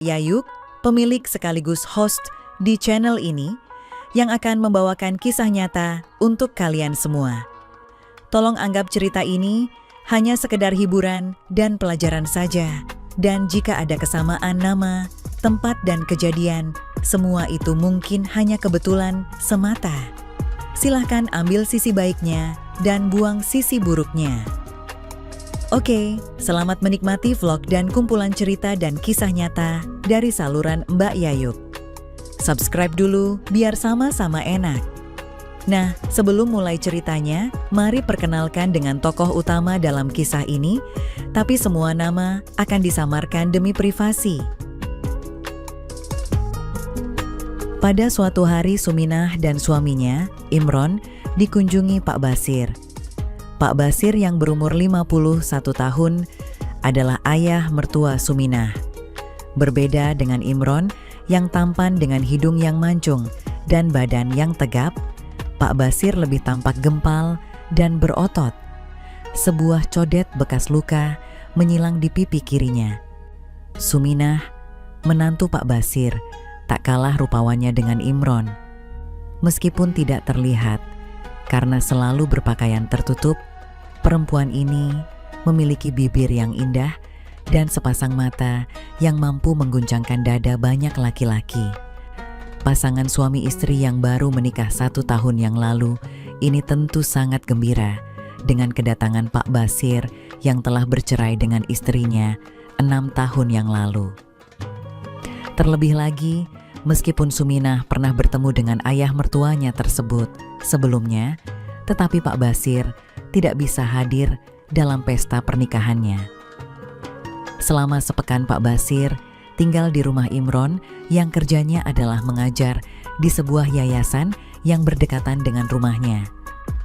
Yayuk, pemilik sekaligus host di channel ini, yang akan membawakan kisah nyata untuk kalian semua. Tolong anggap cerita ini hanya sekedar hiburan dan pelajaran saja. Dan jika ada kesamaan nama, tempat dan kejadian, semua itu mungkin hanya kebetulan semata. Silahkan ambil sisi baiknya dan buang sisi buruknya. Oke, selamat menikmati vlog dan kumpulan cerita dan kisah nyata dari saluran Mbak Yayuk. Subscribe dulu biar sama-sama enak. Nah, sebelum mulai ceritanya, mari perkenalkan dengan tokoh utama dalam kisah ini, tapi semua nama akan disamarkan demi privasi. Pada suatu hari Suminah dan suaminya, Imron, dikunjungi Pak Basir. Pak Basir yang berumur 51 tahun adalah ayah mertua Suminah. Berbeda dengan Imron yang tampan dengan hidung yang mancung dan badan yang tegap, Pak Basir lebih tampak gempal dan berotot. Sebuah codet bekas luka menyilang di pipi kirinya. Suminah, menantu Pak Basir, tak kalah rupawannya dengan Imron. Meskipun tidak terlihat, karena selalu berpakaian tertutup, perempuan ini memiliki bibir yang indah dan sepasang mata yang mampu mengguncangkan dada banyak laki-laki. Pasangan suami istri yang baru menikah 1 tahun yang lalu ini tentu sangat gembira dengan kedatangan Pak Basir yang telah bercerai dengan istrinya 6 tahun yang lalu. Terlebih lagi, meskipun Suminah pernah bertemu dengan ayah mertuanya tersebut sebelumnya, tetapi Pak Basir tidak bisa hadir dalam pesta pernikahannya. Selama sepekan Pak Basir tinggal di rumah Imron yang kerjanya adalah mengajar di sebuah yayasan yang berdekatan dengan rumahnya.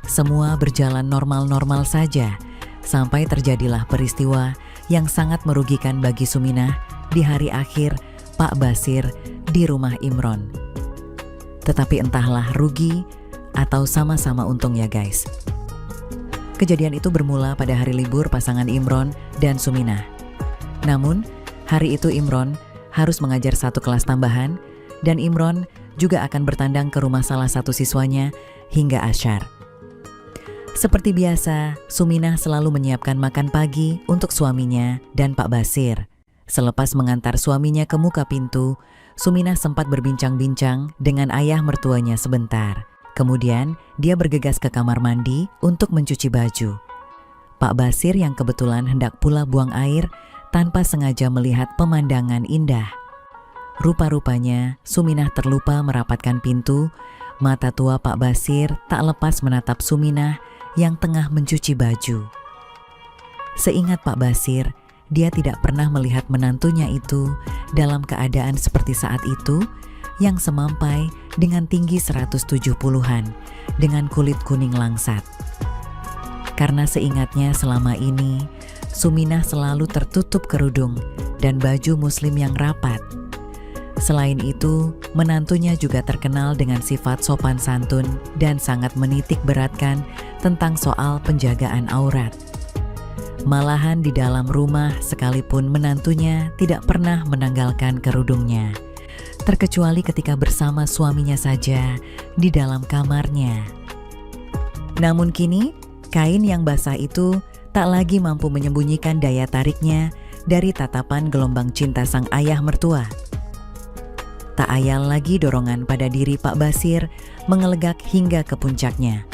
Semua berjalan normal-normal saja sampai terjadilah peristiwa yang sangat merugikan bagi Suminah di hari akhir Pak Basir di rumah Imron. Tetapi entahlah rugi atau sama-sama untung ya guys. Kejadian itu bermula pada hari libur pasangan Imron dan Suminah. Namun, hari itu Imron harus mengajar 1 kelas tambahan dan Imron juga akan bertandang ke rumah salah satu siswanya hingga asyar. Seperti biasa, Suminah selalu menyiapkan makan pagi untuk suaminya dan Pak Basir. Selepas mengantar suaminya ke muka pintu, Suminah sempat berbincang-bincang dengan ayah mertuanya sebentar. Kemudian, dia bergegas ke kamar mandi untuk mencuci baju. Pak Basir yang kebetulan hendak pula buang air tanpa sengaja melihat pemandangan indah. Rupa-rupanya, Suminah terlupa merapatkan pintu. Mata tua Pak Basir tak lepas menatap Suminah yang tengah mencuci baju. Seingat Pak Basir, dia tidak pernah melihat menantunya itu dalam keadaan seperti saat itu, yang semampai dengan tinggi 170-an, dengan kulit kuning langsat. Karena seingatnya selama ini, Suminah selalu tertutup kerudung dan baju muslim yang rapat. Selain itu, menantunya juga terkenal dengan sifat sopan santun dan sangat menitik beratkan tentang soal penjagaan aurat. Malahan di dalam rumah sekalipun menantunya tidak pernah menanggalkan kerudungnya, terkecuali ketika bersama suaminya saja di dalam kamarnya. Namun kini, kain yang basah itu tak lagi mampu menyembunyikan daya tariknya dari tatapan gelombang cinta sang ayah mertua. Tak ayal lagi dorongan pada diri Pak Basir mengelegak hingga ke puncaknya.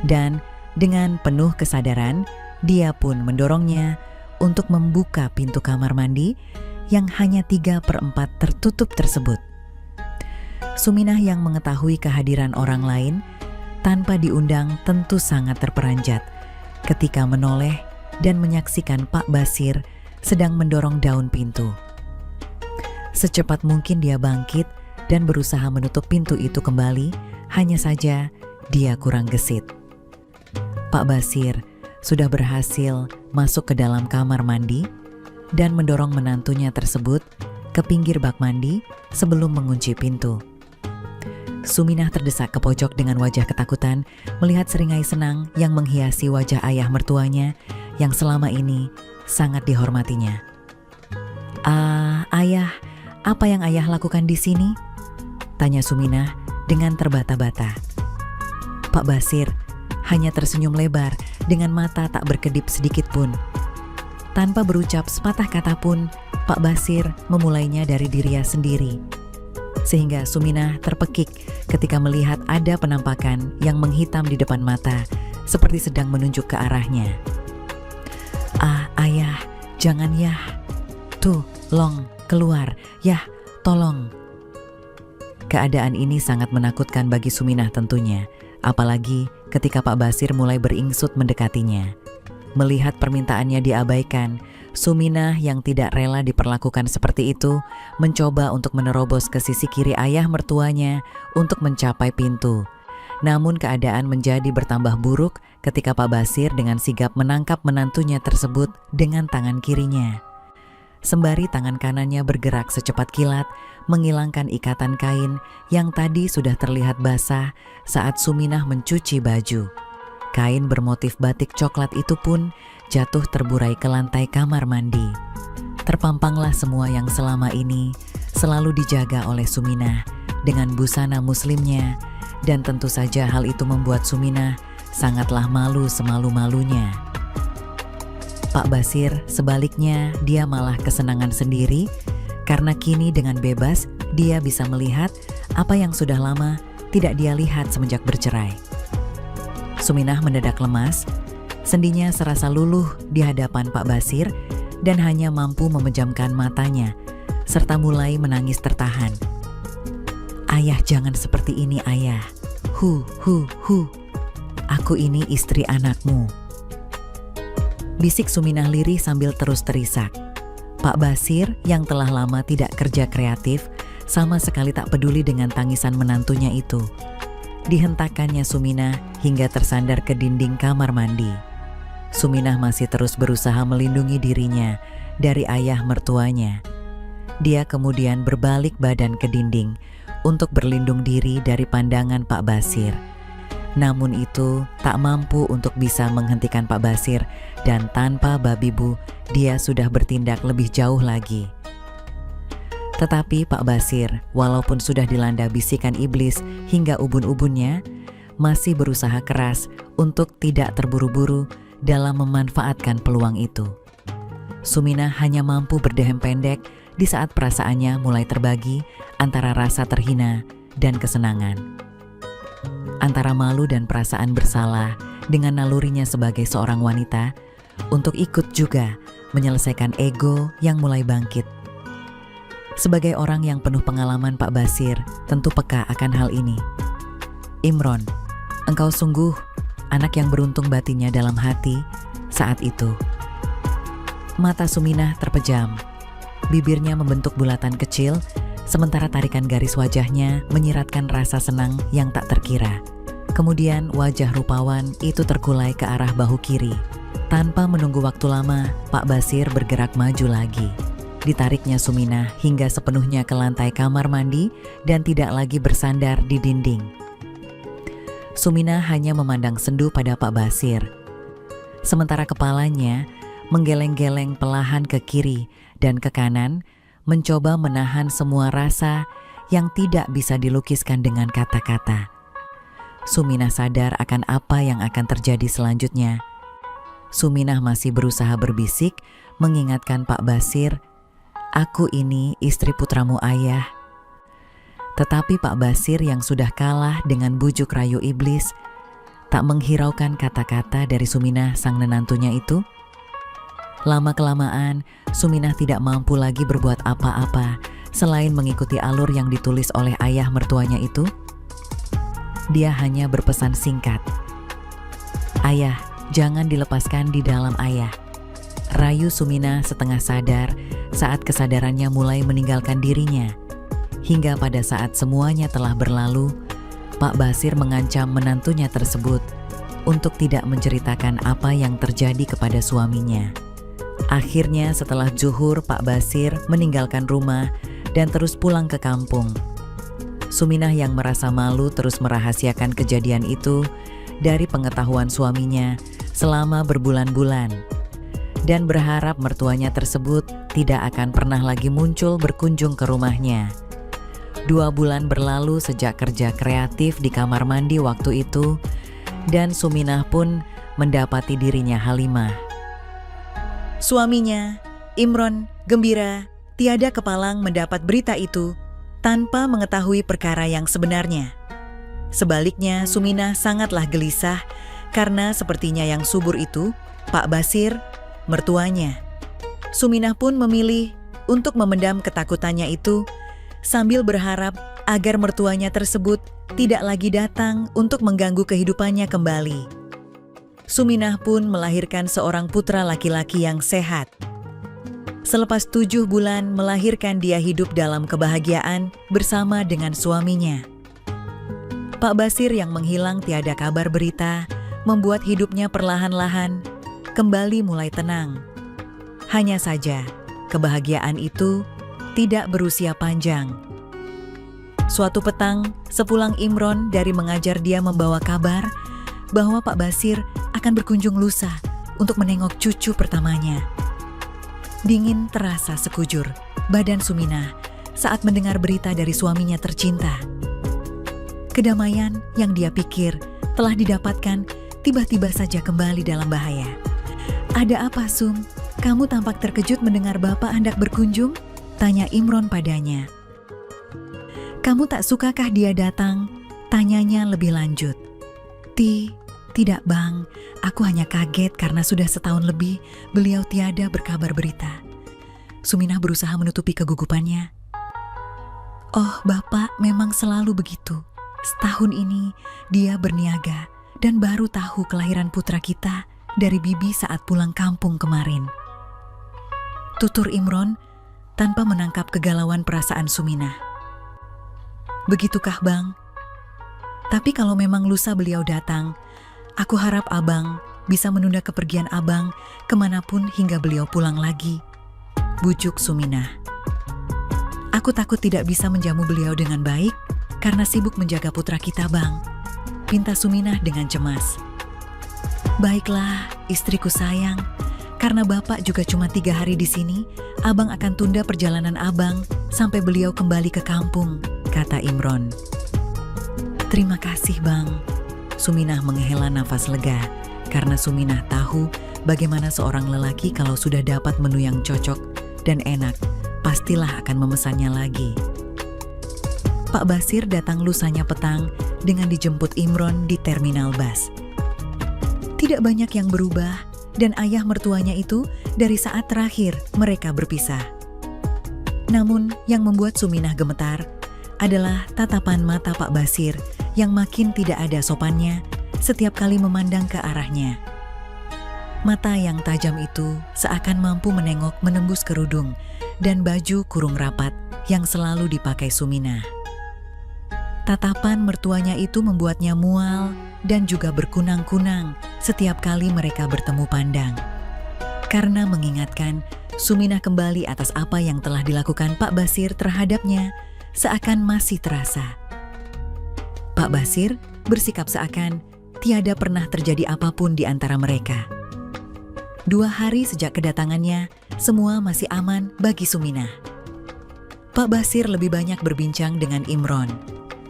Dan dengan penuh kesadaran, dia pun mendorongnya untuk membuka pintu kamar mandi yang hanya 3/4 tertutup tersebut. Suminah yang mengetahui kehadiran orang lain tanpa diundang tentu sangat terperanjat ketika menoleh dan menyaksikan Pak Basir sedang mendorong daun pintu. Secepat mungkin dia bangkit dan berusaha menutup pintu itu kembali, hanya saja dia kurang gesit. Pak Basir sudah berhasil masuk ke dalam kamar mandi dan mendorong menantunya tersebut ke pinggir bak mandi sebelum mengunci pintu. Suminah terdesak ke pojok dengan wajah ketakutan melihat seringai senang yang menghiasi wajah ayah mertuanya yang selama ini sangat dihormatinya. Ayah, apa yang ayah lakukan di sini?" tanya Suminah dengan terbata-bata. Pak Basir hanya tersenyum lebar dengan mata tak berkedip sedikit pun. Tanpa berucap sepatah kata pun, Pak Basir memulainya dari dirinya sendiri. Sehingga Suminah terpekik ketika melihat ada penampakan yang menghitam di depan mata, seperti sedang menunjuk ke arahnya. Ayah, jangan yah. Tuh, Long, keluar. Yah, tolong." Keadaan ini sangat menakutkan bagi Suminah tentunya, apalagi ketika Pak Basir mulai beringsut mendekatinya. Melihat permintaannya diabaikan, Suminah yang tidak rela diperlakukan seperti itu mencoba untuk menerobos ke sisi kiri ayah mertuanya untuk mencapai pintu. Namun keadaan menjadi bertambah buruk ketika Pak Basir dengan sigap menangkap menantunya tersebut dengan tangan kirinya. Sembari tangan kanannya bergerak secepat kilat, menghilangkan ikatan kain yang tadi sudah terlihat basah saat Suminah mencuci baju. Kain bermotif batik coklat itu pun jatuh terburai ke lantai kamar mandi. Terpampanglah semua yang selama ini selalu dijaga oleh Suminah dengan busana muslimnya, dan tentu saja hal itu membuat Suminah sangatlah malu semalu-malunya. Pak Basir sebaliknya, dia malah kesenangan sendiri karena kini dengan bebas dia bisa melihat apa yang sudah lama tidak dia lihat semenjak bercerai. Suminah mendadak lemas, sendinya serasa luluh di hadapan Pak Basir dan hanya mampu memejamkan matanya serta mulai menangis tertahan. "Ayah, jangan seperti ini, ayah. Aku ini istri anakmu," bisik Suminah lirih sambil terus terisak. Pak Basir yang telah lama tidak kerja kreatif sama sekali tak peduli dengan tangisan menantunya itu. Dihentakannya Suminah hingga tersandar ke dinding kamar mandi. Suminah masih terus berusaha melindungi dirinya dari ayah mertuanya. Dia kemudian berbalik badan ke dinding untuk berlindung diri dari pandangan Pak Basir. Namun itu tak mampu untuk bisa menghentikan Pak Basir, dan tanpa babi bu, dia sudah bertindak lebih jauh lagi. Tetapi Pak Basir, walaupun sudah dilanda bisikan iblis hingga ubun-ubunnya, masih berusaha keras untuk tidak terburu-buru dalam memanfaatkan peluang itu. Suminah hanya mampu berdehem pendek di saat perasaannya mulai terbagi antara rasa terhina dan kesenangan. Antara malu dan perasaan bersalah dengan nalurinya sebagai seorang wanita untuk ikut juga menyelesaikan ego yang mulai bangkit. Sebagai orang yang penuh pengalaman, Pak Basir tentu peka akan hal ini. "Imron, engkau sungguh anak yang beruntung," batinnya dalam hati saat itu. Mata Suminah terpejam. Bibirnya membentuk bulatan kecil, sementara tarikan garis wajahnya menyiratkan rasa senang yang tak terkira. Kemudian wajah rupawan itu terkulai ke arah bahu kiri. Tanpa menunggu waktu lama, Pak Basir bergerak maju lagi. Ditariknya Suminah hingga sepenuhnya ke lantai kamar mandi dan tidak lagi bersandar di dinding. Suminah hanya memandang sendu pada Pak Basir. Sementara kepalanya menggeleng-geleng perlahan ke kiri dan ke kanan, mencoba menahan semua rasa yang tidak bisa dilukiskan dengan kata-kata. Suminah sadar akan apa yang akan terjadi selanjutnya. Suminah masih berusaha berbisik, mengingatkan Pak Basir, "Aku ini istri putramu, ayah." Tetapi Pak Basir yang sudah kalah dengan bujuk rayu iblis, tak menghiraukan kata-kata dari Suminah sang menantunya itu. Lama-kelamaan, Suminah tidak mampu lagi berbuat apa-apa selain mengikuti alur yang ditulis oleh ayah mertuanya itu. Dia hanya berpesan singkat, "Ayah, jangan dilepaskan di dalam ayah." Rayu Suminah setengah sadar saat kesadarannya mulai meninggalkan dirinya. Hingga pada saat semuanya telah berlalu, Pak Basir mengancam menantunya tersebut untuk tidak menceritakan apa yang terjadi kepada suaminya. Akhirnya setelah zuhur, Pak Basir meninggalkan rumah dan terus pulang ke kampung. Suminah yang merasa malu terus merahasiakan kejadian itu dari pengetahuan suaminya selama berbulan-bulan. dan berharap mertuanya tersebut tidak akan pernah lagi muncul berkunjung ke rumahnya. 2 bulan berlalu sejak kerja kreatif di kamar mandi waktu itu, dan Suminah pun mendapati dirinya Halimah. Suaminya, Imron, gembira, tiada kepalang mendapat berita itu tanpa mengetahui perkara yang sebenarnya. Sebaliknya, Suminah sangatlah gelisah karena sepertinya yang subur itu, Pak Basir, mertuanya. Suminah pun memilih untuk memendam ketakutannya itu sambil berharap agar mertuanya tersebut tidak lagi datang untuk mengganggu kehidupannya kembali. Suminah pun melahirkan seorang putra laki-laki yang sehat. Selepas 7 bulan melahirkan, dia hidup dalam kebahagiaan bersama dengan suaminya. Pak Basir yang menghilang tiada kabar berita membuat hidupnya perlahan-lahan kembali mulai tenang. Hanya saja, kebahagiaan itu tidak berusia panjang. Suatu petang, sepulang Imron dari mengajar, dia membawa kabar bahwa Pak Basir akan berkunjung lusa untuk menengok cucu pertamanya. Dingin terasa sekujur badan Suminah saat mendengar berita dari suaminya tercinta. Kedamaian yang dia pikir telah didapatkan tiba-tiba saja kembali dalam bahaya. "Ada apa, Sum? Kamu tampak terkejut mendengar Bapak hendak berkunjung?" tanya Imron padanya. "Kamu tak sukakah dia datang?" tanyanya lebih lanjut. Tidak Bang, aku hanya kaget karena sudah setahun lebih beliau tiada berkabar berita." Suminah berusaha menutupi kegugupannya. "Oh Bapak, memang selalu begitu. Setahun ini dia berniaga dan baru tahu kelahiran putra kita dari bibi saat pulang kampung kemarin," tutur Imron tanpa menangkap kegalauan perasaan Suminah. "Begitukah Bang? Tapi kalau memang lusa beliau datang, aku harap Abang bisa menunda kepergian Abang kemanapun hingga beliau pulang lagi," bujuk Suminah. "Aku takut tidak bisa menjamu beliau dengan baik karena sibuk menjaga putra kita Bang," pinta Suminah dengan cemas. "Baiklah, istriku sayang. Karena Bapak juga cuma 3 hari di sini, Abang akan tunda perjalanan Abang sampai beliau kembali ke kampung," kata Imron. "Terima kasih Bang." Suminah menghela nafas lega karena Suminah tahu bagaimana seorang lelaki kalau sudah dapat menu yang cocok dan enak, pastilah akan memesannya lagi. Pak Basir datang lusanya petang dengan dijemput Imron di terminal bus. Tidak banyak yang berubah, dan ayah mertuanya itu dari saat terakhir mereka berpisah. Namun yang membuat Suminah gemetar adalah tatapan mata Pak Basir yang makin tidak ada sopannya setiap kali memandang ke arahnya. Mata yang tajam itu seakan mampu menengok menembus kerudung dan baju kurung rapat yang selalu dipakai Suminah. Tatapan mertuanya itu membuatnya mual dan juga berkunang-kunang setiap kali mereka bertemu pandang. Karena mengingatkan Suminah kembali atas apa yang telah dilakukan Pak Basir terhadapnya, seakan masih terasa. Pak Basir bersikap seakan tiada pernah terjadi apapun di antara mereka. 2 hari sejak kedatangannya, semua masih aman bagi Suminah. Pak Basir lebih banyak berbincang dengan Imron,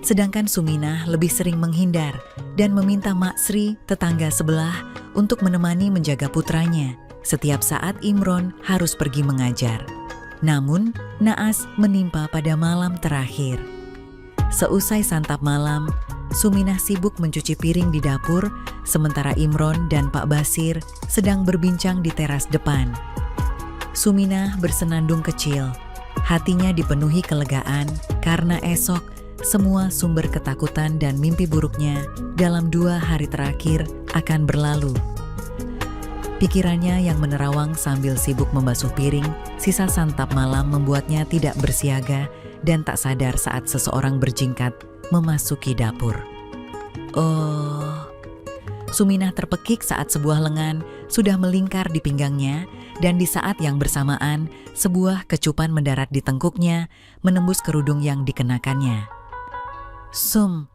sedangkan Suminah lebih sering menghindar dan meminta Mak Sri, tetangga sebelah, untuk menemani menjaga putranya setiap saat Imron harus pergi mengajar. Namun, naas menimpa pada malam terakhir. Seusai santap malam, Suminah sibuk mencuci piring di dapur, sementara Imron dan Pak Basir sedang berbincang di teras depan. Suminah bersenandung kecil, hatinya dipenuhi kelegaan karena esok semua sumber ketakutan dan mimpi buruknya dalam 2 hari terakhir akan berlalu. Pikirannya yang menerawang sambil sibuk membasuh piring, sisa santap malam membuatnya tidak bersiaga dan tak sadar saat seseorang berjingkat memasuki dapur. Oh, Suminah terpekik saat sebuah lengan sudah melingkar di pinggangnya, dan di saat yang bersamaan sebuah kecupan mendarat di tengkuknya menembus kerudung yang dikenakannya. "Sum,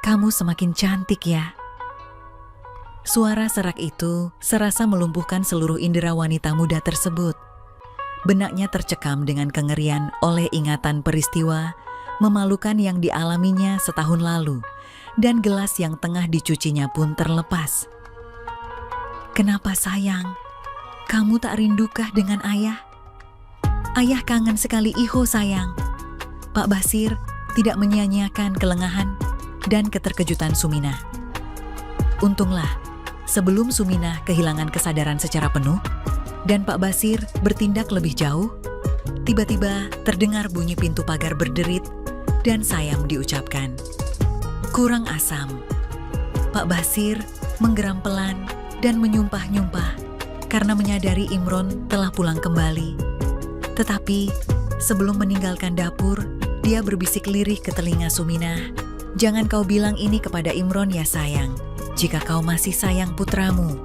kamu semakin cantik ya." Suara serak itu serasa melumpuhkan seluruh indera wanita muda tersebut. Benaknya tercekam dengan kengerian oleh ingatan peristiwa memalukan yang dialaminya setahun lalu, dan gelas yang tengah dicucinya pun terlepas. Kenapa sayang? Kamu tak rindukah dengan ayah? Ayah kangen sekali Iho sayang. Pak Basir tidak menyia-nyiakan kelengahan dan keterkejutan Suminah. Untunglah, sebelum Suminah kehilangan kesadaran secara penuh dan Pak Basir bertindak lebih jauh, tiba-tiba terdengar bunyi pintu pagar berderit dan sayang diucapkan. Kurang asam. Pak Basir menggeram pelan dan menyumpah-nyumpah karena menyadari Imron telah pulang kembali. Tetapi sebelum meninggalkan dapur, dia berbisik lirih ke telinga Suminah. Jangan kau bilang ini kepada Imron ya sayang, jika kau masih sayang putramu.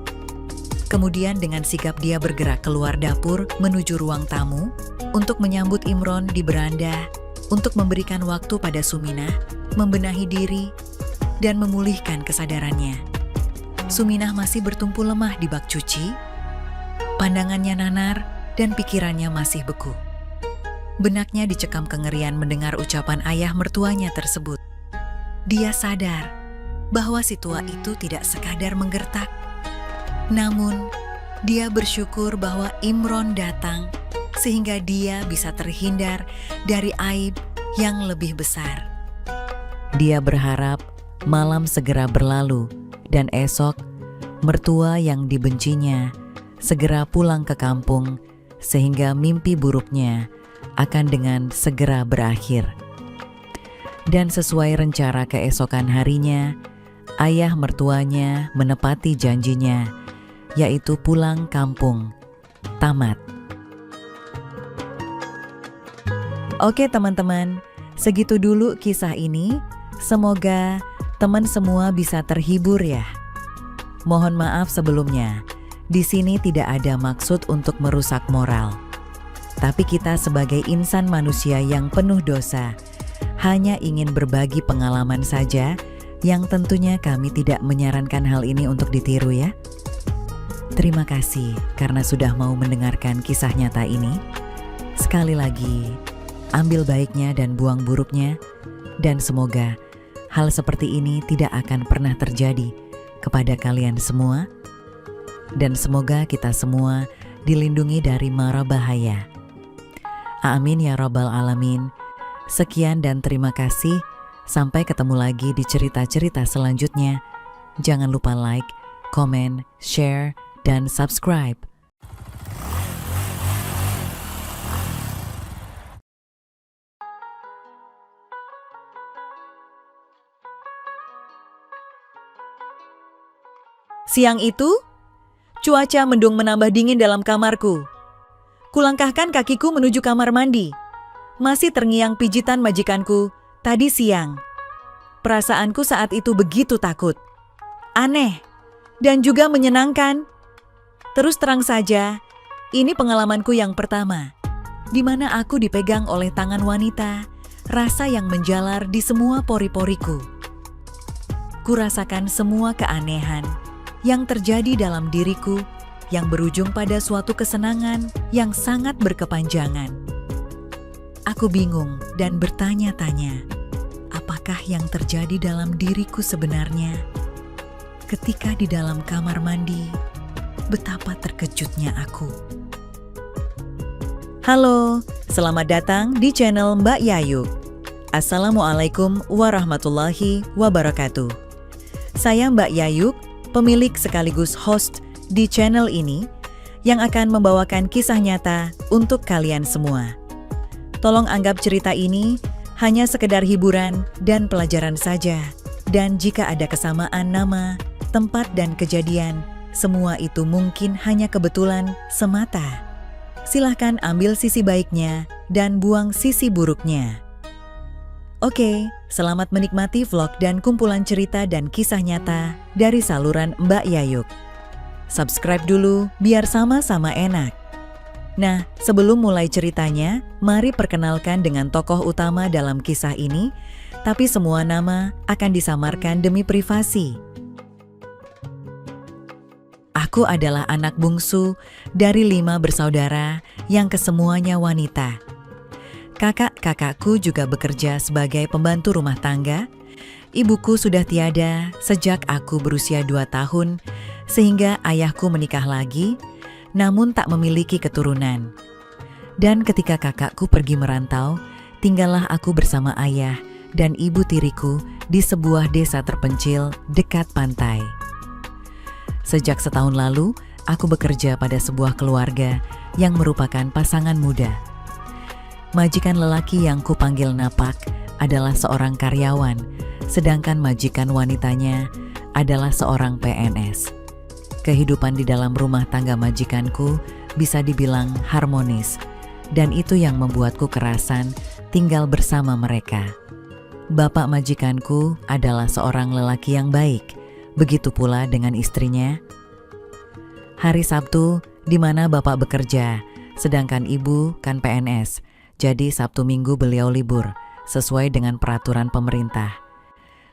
Kemudian dengan sigap dia bergerak keluar dapur menuju ruang tamu untuk menyambut Imron di beranda, untuk memberikan waktu pada Suminah membenahi diri dan memulihkan kesadarannya. Suminah masih bertumpu lemah di bak cuci, pandangannya nanar dan pikirannya masih beku. Benaknya dicekam kengerian mendengar ucapan ayah mertuanya tersebut. Dia sadar bahwa si tua itu tidak sekadar menggertak. Namun, dia bersyukur bahwa Imron datang sehingga dia bisa terhindar dari aib yang lebih besar. Dia berharap malam segera berlalu dan esok mertua yang dibencinya segera pulang ke kampung sehingga mimpi buruknya akan dengan segera berakhir. Dan sesuai rencana keesokan harinya, ayah mertuanya menepati janjinya, yaitu pulang kampung. Tamat. Oke teman-teman, segitu dulu kisah ini. Semoga teman semua bisa terhibur ya. Mohon maaf sebelumnya, di sini tidak ada maksud untuk merusak moral. Tapi kita sebagai insan manusia yang penuh dosa, hanya ingin berbagi pengalaman saja, yang tentunya kami tidak menyarankan hal ini untuk ditiru ya. Terima kasih karena sudah mau mendengarkan kisah nyata ini. Sekali lagi, ambil baiknya dan buang buruknya, dan semoga hal seperti ini tidak akan pernah terjadi kepada kalian semua, dan semoga kita semua dilindungi dari mara bahaya. Amin ya Rabbal Alamin. Sekian dan terima kasih. Sampai ketemu lagi di cerita-cerita selanjutnya. Jangan lupa like, komen, share, dan subscribe. Siang itu, cuaca mendung menambah dingin dalam kamarku. Kulangkahkan kakiku menuju kamar mandi. Masih terngiang pijitan majikanku tadi siang. Perasaanku saat itu begitu takut, aneh, dan juga menyenangkan. Terus terang saja, ini pengalamanku yang pertama, di mana aku dipegang oleh tangan wanita, rasa yang menjalar di semua pori-poriku. Kurasakan semua keanehan yang terjadi dalam diriku, yang berujung pada suatu kesenangan yang sangat berkepanjangan. Aku bingung dan bertanya-tanya, apakah yang terjadi dalam diriku sebenarnya? Ketika di dalam kamar mandi, betapa terkejutnya aku. Halo, selamat datang di channel Mbak Yayuk. Assalamualaikum warahmatullahi wabarakatuh. Saya Mbak Yayuk, pemilik sekaligus host di channel ini yang akan membawakan kisah nyata untuk kalian semua. Tolong anggap cerita ini hanya sekedar hiburan dan pelajaran saja. Dan jika ada kesamaan nama, tempat, dan kejadian, semua itu mungkin hanya kebetulan semata. Silahkan ambil sisi baiknya dan buang sisi buruknya. Oke, selamat menikmati vlog dan kumpulan cerita dan kisah nyata dari saluran Mbak Yayuk. Subscribe dulu biar sama-sama enak. Nah, sebelum mulai ceritanya, mari perkenalkan dengan tokoh utama dalam kisah ini, tapi semua nama akan disamarkan demi privasi. Aku adalah anak bungsu dari 5 bersaudara yang kesemuanya wanita. Kakak-kakakku juga bekerja sebagai pembantu rumah tangga. Ibuku sudah tiada sejak aku berusia 2 tahun, sehingga ayahku menikah lagi, namun tak memiliki keturunan. Dan ketika kakakku pergi merantau, tinggallah aku bersama ayah dan ibu tiriku di sebuah desa terpencil dekat pantai. Sejak setahun lalu, aku bekerja pada sebuah keluarga yang merupakan pasangan muda. Majikan lelaki yang kupanggil Napak adalah seorang karyawan, sedangkan majikan wanitanya adalah seorang PNS. Kehidupan di dalam rumah tangga majikanku bisa dibilang harmonis, dan itu yang membuatku kerasan tinggal bersama mereka. Bapak majikanku adalah seorang lelaki yang baik, begitu pula dengan istrinya. Hari Sabtu, di mana bapak bekerja, sedangkan ibu kan PNS, jadi Sabtu Minggu beliau libur, sesuai dengan peraturan pemerintah.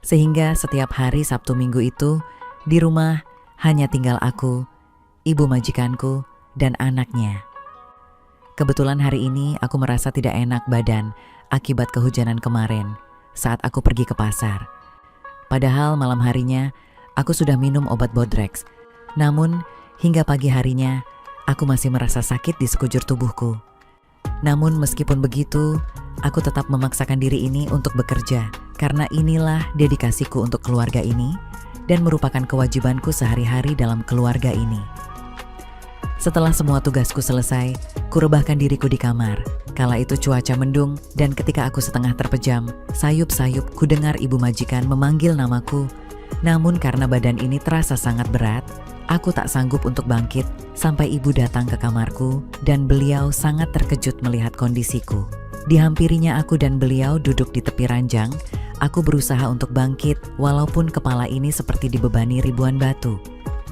Sehingga setiap hari Sabtu Minggu itu, di rumah hanya tinggal aku, ibu majikanku, dan anaknya. Kebetulan hari ini aku merasa tidak enak badan akibat kehujanan kemarin saat aku pergi ke pasar. Padahal malam harinya aku sudah minum obat Bodrex. Namun hingga pagi harinya aku masih merasa sakit di sekujur tubuhku. Namun meskipun begitu, aku tetap memaksakan diri ini untuk bekerja karena inilah dedikasiku untuk keluarga ini dan merupakan kewajibanku sehari-hari dalam keluarga ini. Setelah semua tugasku selesai, kurebahkan diriku di kamar. Kala itu cuaca mendung dan ketika aku setengah terpejam, sayup-sayup kudengar ibu majikan memanggil namaku. Namun karena badan ini terasa sangat berat, aku tak sanggup untuk bangkit sampai ibu datang ke kamarku dan beliau sangat terkejut melihat kondisiku. Dihampirinya aku dan beliau duduk di tepi ranjang. Aku berusaha untuk bangkit walaupun kepala ini seperti dibebani ribuan batu.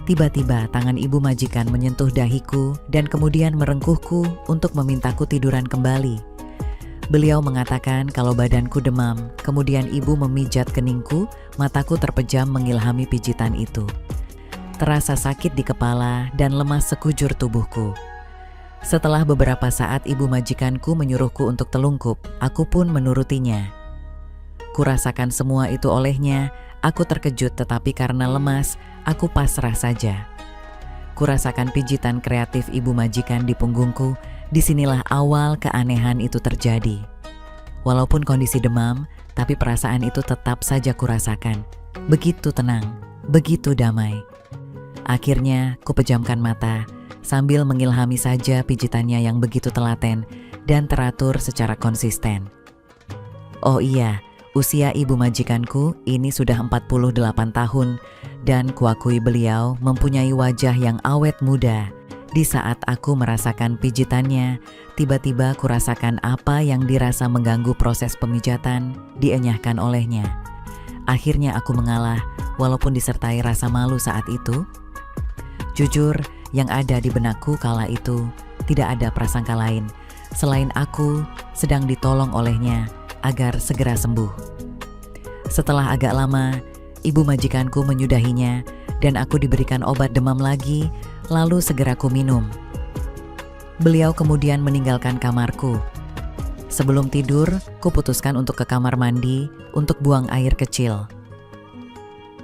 Tiba-tiba tangan ibu majikan menyentuh dahiku dan kemudian merengkuhku untuk memintaku tiduran kembali. Beliau mengatakan kalau badanku demam, kemudian ibu memijat keningku, mataku terpejam mengilhami pijitan itu. Terasa sakit di kepala dan lemas sekujur tubuhku. Setelah beberapa saat ibu majikanku menyuruhku untuk telungkup, aku pun menurutinya. Kurasakan semua itu olehnya, aku terkejut tetapi karena lemas, aku pasrah saja. Kurasakan pijitan kreatif ibu majikan di punggungku, disinilah awal keanehan itu terjadi. Walaupun kondisi demam, tapi perasaan itu tetap saja kurasakan. Begitu tenang, begitu damai. Akhirnya, kupejamkan mata, sambil mengilhami saja pijitannya yang begitu telaten dan teratur secara konsisten. Oh iya, usia ibu majikanku ini sudah 48 tahun dan kuakui beliau mempunyai wajah yang awet muda. Di saat aku merasakan pijitannya, tiba-tiba kurasakan apa yang dirasa mengganggu proses pemijatan dienyahkan olehnya. Akhirnya aku mengalah walaupun disertai rasa malu saat itu. Jujur, yang ada di benakku kala itu tidak ada prasangka lain selain aku sedang ditolong olehnya agar segera sembuh. Setelah agak lama, ibu majikanku menyudahinya dan aku diberikan obat demam lagi, lalu segera ku minum. Beliau kemudian meninggalkan kamarku. Sebelum tidur, kuputuskan untuk ke kamar mandi untuk buang air kecil.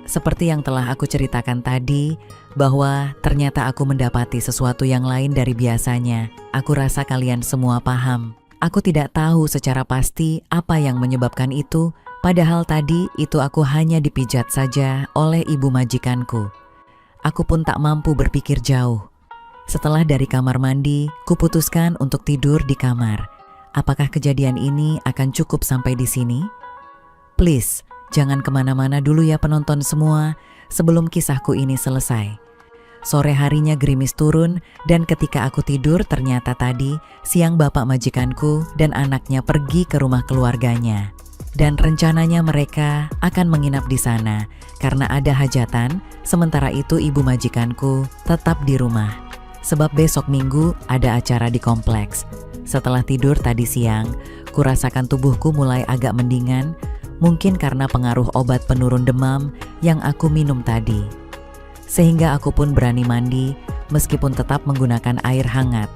Seperti yang telah aku ceritakan tadi, bahwa ternyata aku mendapati sesuatu yang lain dari biasanya. Aku rasa kalian semua paham. Aku tidak tahu secara pasti apa yang menyebabkan itu, padahal tadi itu aku hanya dipijat saja oleh ibu majikanku. Aku pun tak mampu berpikir jauh. Setelah dari kamar mandi, kuputuskan untuk tidur di kamar. Apakah kejadian ini akan cukup sampai di sini? Please, jangan kemana-mana dulu ya penonton semua, sebelum kisahku ini selesai. Sore harinya gerimis turun dan ketika aku tidur ternyata tadi siang bapak majikanku dan anaknya pergi ke rumah keluarganya. Dan rencananya mereka akan menginap di sana karena ada hajatan, sementara itu ibu majikanku tetap di rumah. Sebab besok Minggu ada acara di kompleks. Setelah tidur tadi siang, kurasakan tubuhku mulai agak mendingan, mungkin karena pengaruh obat penurun demam yang aku minum tadi. sehingga aku pun berani mandi meskipun tetap menggunakan air hangat.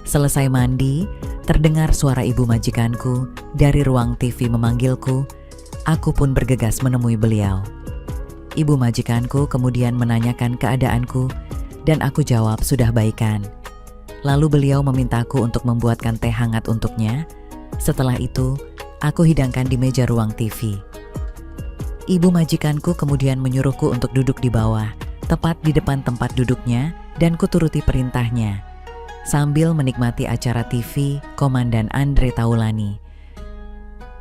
Selesai mandi, terdengar suara ibu majikanku dari ruang TV memanggilku. Aku pun bergegas menemui beliau. Ibu majikanku kemudian menanyakan keadaanku dan aku jawab sudah baikan. Lalu beliau memintaku untuk membuatkan teh hangat untuknya. Setelah itu, aku hidangkan di meja ruang TV. Ibu majikanku kemudian menyuruhku untuk duduk di bawah, tepat di depan tempat duduknya, dan kuturuti perintahnya. Sambil menikmati acara TV Komandan Andre Taulani.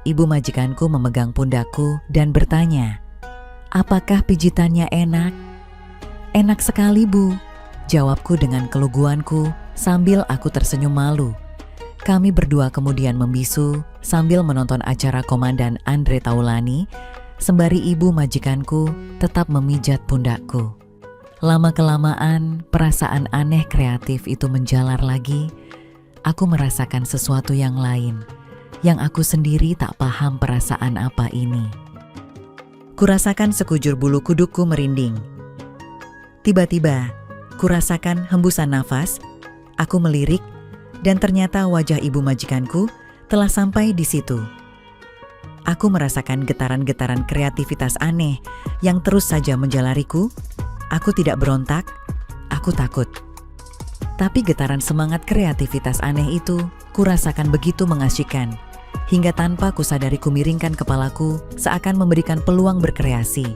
Ibu majikanku memegang pundakku dan bertanya, "Apakah pijitannya enak?" "Enak sekali, Bu," jawabku dengan keluguanku sambil aku tersenyum malu. Kami berdua kemudian membisu sambil menonton acara Komandan Andre Taulani, sembari ibu majikanku tetap memijat pundakku. Lama-kelamaan, perasaan aneh kreatif itu menjalar lagi. Aku merasakan sesuatu yang lain, yang aku sendiri tak paham perasaan apa ini. Kurasakan sekujur bulu kudukku merinding. Tiba-tiba, kurasakan hembusan nafas, aku melirik, dan ternyata wajah ibu majikanku telah sampai di situ. Aku merasakan getaran-getaran kreativitas aneh yang terus saja menjalariku. Aku tidak berontak, aku takut. Tapi getaran semangat kreativitas aneh itu kurasakan begitu mengasyikkan, hingga tanpa kusadari kumiringkan kepalaku seakan memberikan peluang berkreasi.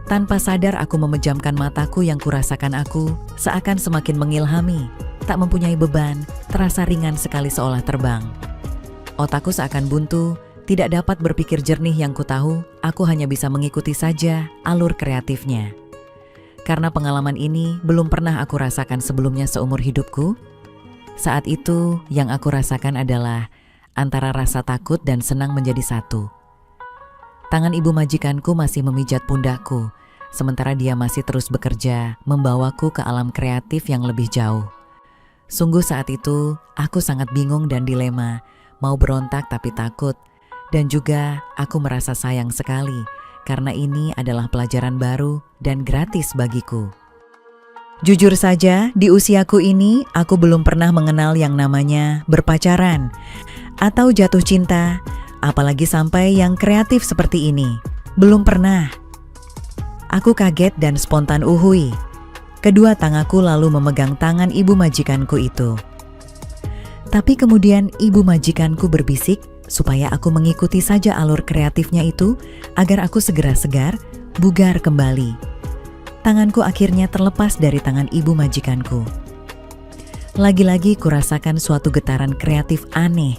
Tanpa sadar aku memejamkan mataku yang kurasakan aku seakan semakin mengilhami, tak mempunyai beban, terasa ringan sekali seolah terbang. Otakku seakan buntu, tidak dapat berpikir jernih yang kutahu, aku hanya bisa mengikuti saja alur kreatifnya. Karena pengalaman ini belum pernah aku rasakan sebelumnya seumur hidupku, saat itu yang aku rasakan adalah antara rasa takut dan senang menjadi satu. Tangan ibu majikanku masih memijat pundakku, sementara dia masih terus bekerja, membawaku ke alam kreatif yang lebih jauh. Sungguh saat itu, aku sangat bingung dan dilema, mau berontak tapi takut, dan juga aku merasa sayang sekali, karena ini adalah pelajaran baru dan gratis bagiku. Jujur saja, di usiaku ini, aku belum pernah mengenal yang namanya berpacaran, atau jatuh cinta, apalagi sampai yang kreatif seperti ini. Belum pernah. Aku kaget dan spontan uhui. Kedua tanganku lalu memegang tangan ibu majikanku itu. Tapi kemudian ibu majikanku berbisik supaya aku mengikuti saja alur kreatifnya itu agar aku segera segar, bugar kembali. Tanganku akhirnya terlepas dari tangan ibu majikanku. Lagi-lagi kurasakan suatu getaran kreatif aneh.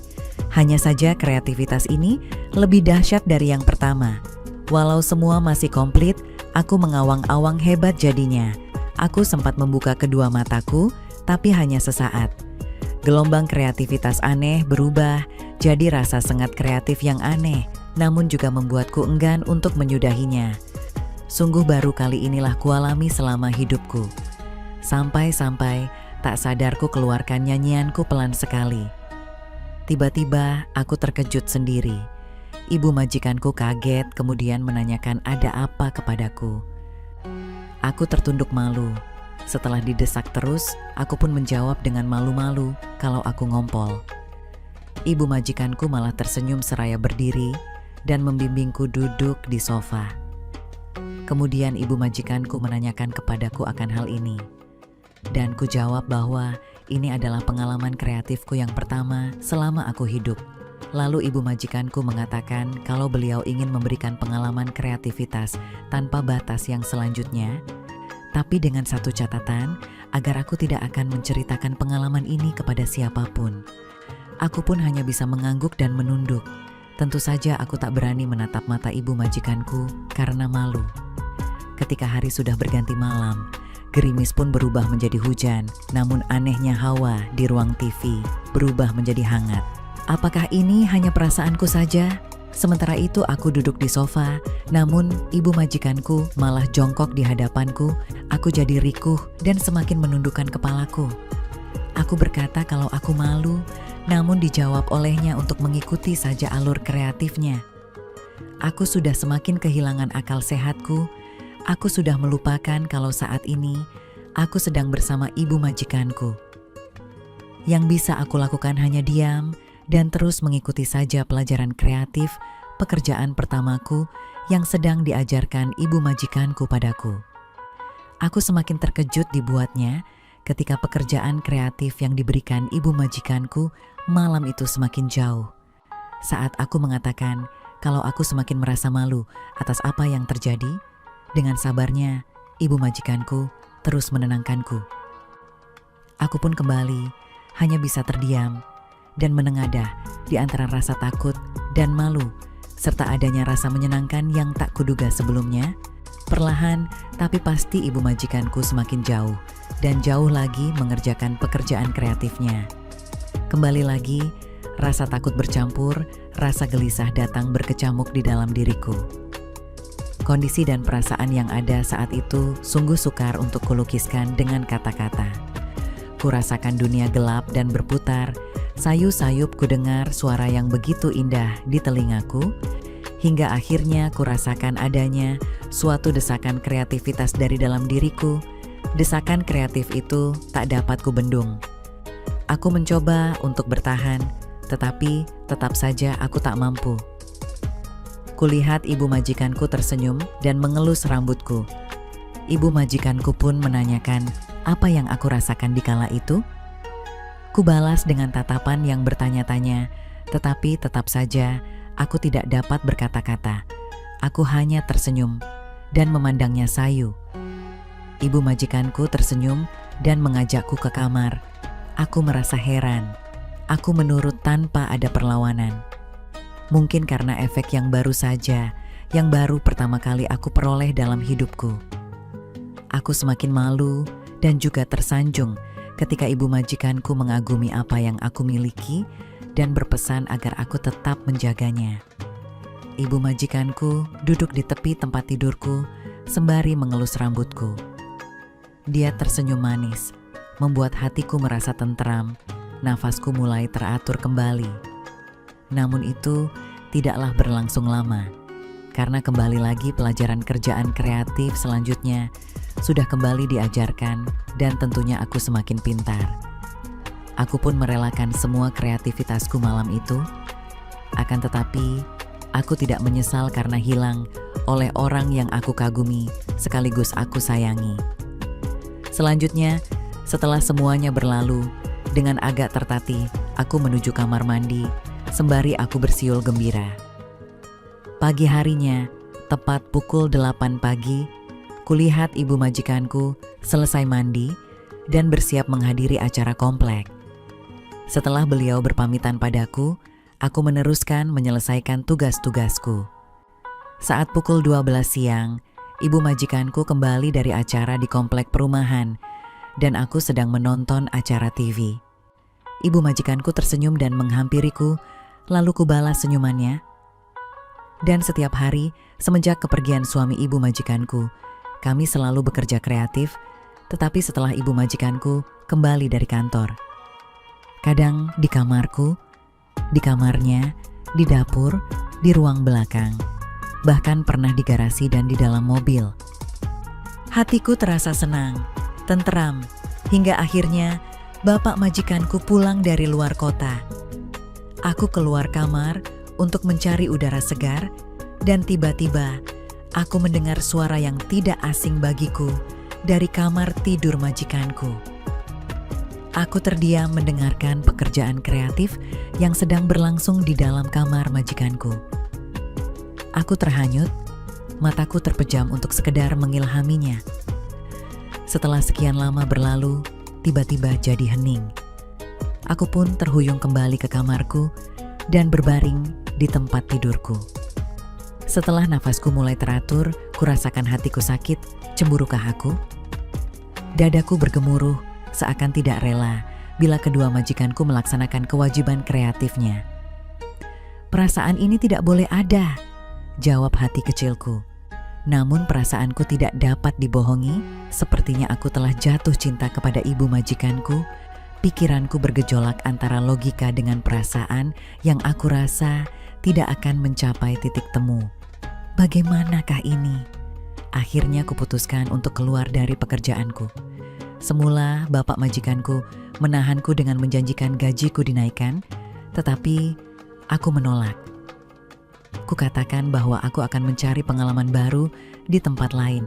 Hanya saja kreativitas ini lebih dahsyat dari yang pertama. Walau semua masih komplit, aku mengawang-awang hebat jadinya. Aku sempat membuka kedua mataku, tapi hanya sesaat. Gelombang kreativitas aneh berubah jadi rasa sengat kreatif yang aneh, namun juga membuatku enggan untuk menyudahinya. Sungguh baru kali inilah kualami selama hidupku. Sampai-sampai tak sadarku keluarkan nyanyianku pelan sekali. Tiba-tiba aku terkejut sendiri. Ibu majikanku kaget kemudian menanyakan ada apa kepadaku. Aku tertunduk malu. Setelah didesak terus, aku pun menjawab dengan malu-malu kalau aku ngompol. Ibu majikanku malah tersenyum seraya berdiri dan membimbingku duduk di sofa. Kemudian ibu majikanku menanyakan kepadaku akan hal ini. Dan ku jawab bahwa ini adalah pengalaman kreatifku yang pertama selama aku hidup. Lalu ibu majikanku mengatakan kalau beliau ingin memberikan pengalaman kreativitas tanpa batas yang selanjutnya, tapi dengan satu catatan agar aku tidak akan menceritakan pengalaman ini kepada siapapun. Aku pun hanya bisa mengangguk dan menunduk. Tentu saja aku tak berani menatap mata ibu majikanku karena malu. Ketika hari sudah berganti malam, gerimis pun berubah menjadi hujan, namun anehnya hawa di ruang TV berubah menjadi hangat. Apakah ini hanya perasaanku saja? Sementara itu aku duduk di sofa, namun ibu majikanku malah jongkok di hadapanku. Aku jadi rikuh dan semakin menundukkan kepalaku. Aku berkata kalau aku malu, namun dijawab olehnya untuk mengikuti saja alur kreatifnya. Aku sudah semakin kehilangan akal sehatku. Aku sudah melupakan kalau saat ini aku sedang bersama ibu majikanku. Yang bisa aku lakukan hanya diam dan terus mengikuti saja pelajaran kreatif pekerjaan pertamaku yang sedang diajarkan ibu majikanku padaku. Aku semakin terkejut dibuatnya ketika pekerjaan kreatif yang diberikan ibu majikanku malam itu semakin jauh. Saat aku mengatakan kalau aku semakin merasa malu atas apa yang terjadi, dengan sabarnya ibu majikanku terus menenangkanku. Aku pun kembali hanya bisa terdiam dan menengadah di antara rasa takut dan malu serta adanya rasa menyenangkan yang tak kuduga sebelumnya. Perlahan tapi pasti ibu majikanku semakin jauh dan jauh lagi mengerjakan pekerjaan kreatifnya. Kembali lagi, rasa takut bercampur, rasa gelisah datang berkecamuk di dalam diriku. Kondisi dan perasaan yang ada saat itu sungguh sukar untuk kulukiskan dengan kata-kata. Kurasakan dunia gelap dan berputar, sayup-sayup kudengar suara yang begitu indah di telingaku, hingga akhirnya kurasakan adanya suatu desakan kreativitas dari dalam diriku. Desakan kreatif itu tak dapat kubendung. Aku mencoba untuk bertahan, tetapi tetap saja aku tak mampu. Kulihat ibu majikanku tersenyum dan mengelus rambutku. Ibu majikanku pun menanyakan apa yang aku rasakan di kala itu. Kubalas dengan tatapan yang bertanya-tanya, tetapi tetap saja aku tidak dapat berkata-kata. Aku hanya tersenyum dan memandangnya sayu. Ibu majikanku tersenyum dan mengajakku ke kamar. Aku merasa heran. Aku menurut tanpa ada perlawanan. Mungkin karena efek yang baru saja, yang baru pertama kali aku peroleh dalam hidupku. Aku semakin malu dan juga tersanjung ketika ibu majikanku mengagumi apa yang aku miliki dan berpesan agar aku tetap menjaganya. Ibu majikanku duduk di tepi tempat tidurku sembari mengelus rambutku. Dia tersenyum manis, membuat hatiku merasa tentram, nafasku mulai teratur kembali. Namun itu tidaklah berlangsung lama, karena kembali lagi pelajaran kerjaan kreatif selanjutnya sudah kembali diajarkan dan tentunya aku semakin pintar. Aku pun merelakan semua kreativitasku malam itu. Akan tetapi, aku tidak menyesal karena hilang oleh orang yang aku kagumi sekaligus aku sayangi. Selanjutnya, setelah semuanya berlalu, dengan agak tertatih, aku menuju kamar mandi sembari aku bersiul gembira. Pagi harinya, tepat pukul 8 pagi, kulihat ibu majikanku selesai mandi dan bersiap menghadiri acara komplek. Setelah beliau berpamitan padaku, aku meneruskan menyelesaikan tugas-tugasku. Saat pukul 12 siang, ibu majikanku kembali dari acara di komplek perumahan dan aku sedang menonton acara TV. Ibu majikanku tersenyum dan menghampiriku, lalu kubalas senyumannya. Dan setiap hari, semenjak kepergian suami ibu majikanku, kami selalu bekerja kreatif, tetapi setelah ibu majikanku kembali dari kantor. Kadang di kamarku, di kamarnya, di dapur, di ruang belakang, bahkan pernah di garasi dan di dalam mobil. Hatiku terasa senang, tenteram, hingga akhirnya bapak majikanku pulang dari luar kota. Aku keluar kamar untuk mencari udara segar dan tiba-tiba aku mendengar suara yang tidak asing bagiku dari kamar tidur majikanku. Aku terdiam mendengarkan pekerjaan kreatif yang sedang berlangsung di dalam kamar majikanku. Aku terhanyut, mataku terpejam untuk sekedar mengilhaminya. Setelah sekian lama berlalu, tiba-tiba jadi hening. Aku pun terhuyung kembali ke kamarku dan berbaring di tempat tidurku. Setelah nafasku mulai teratur, kurasakan hatiku sakit. Cemburukah aku? Dadaku bergemuruh seakan tidak rela bila kedua majikanku melaksanakan kewajiban kreatifnya. Perasaan ini tidak boleh ada, jawab hati kecilku. Namun perasaanku tidak dapat dibohongi, sepertinya aku telah jatuh cinta kepada ibu majikanku. Pikiranku bergejolak antara logika dengan perasaan yang aku rasa tidak akan mencapai titik temu. Bagaimanakah ini? akhirnya kuputuskan untuk keluar dari pekerjaanku. Semula bapak majikanku menahanku dengan menjanjikan gajiku dinaikkan, tetapi aku menolak. Kukatakan bahwa aku akan mencari pengalaman baru di tempat lain.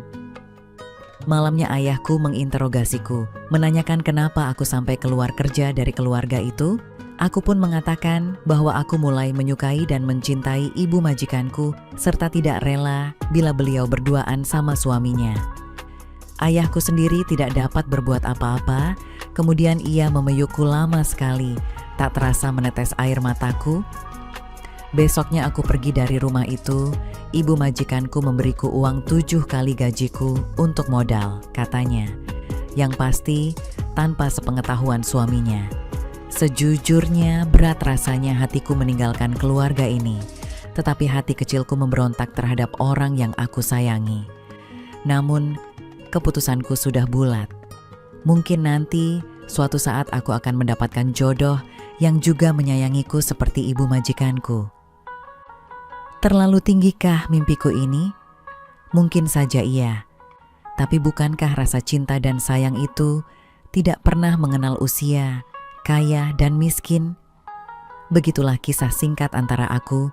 Malamnya ayahku menginterogasiku, menanyakan kenapa aku sampai keluar kerja dari keluarga itu. Aku pun mengatakan bahwa aku mulai menyukai dan mencintai ibu majikanku serta tidak rela bila beliau berduaan sama suaminya. Ayahku sendiri tidak dapat berbuat apa-apa, kemudian ia memeyukku lama sekali, tak terasa menetes air mataku. Besoknya aku pergi dari rumah itu, ibu majikanku memberiku uang 7 kali gajiku untuk modal, katanya. Yang pasti, tanpa sepengetahuan suaminya. Sejujurnya berat rasanya hatiku meninggalkan keluarga ini, tetapi hati kecilku memberontak terhadap orang yang aku sayangi. Namun, keputusanku sudah bulat. Mungkin nanti, suatu saat aku akan mendapatkan jodoh yang juga menyayangiku seperti ibu majikanku. Terlalu tinggikah mimpiku ini? Mungkin saja iya. Tapi bukankah rasa cinta dan sayang itu tidak pernah mengenal usia, kaya dan miskin? Begitulah kisah singkat antara aku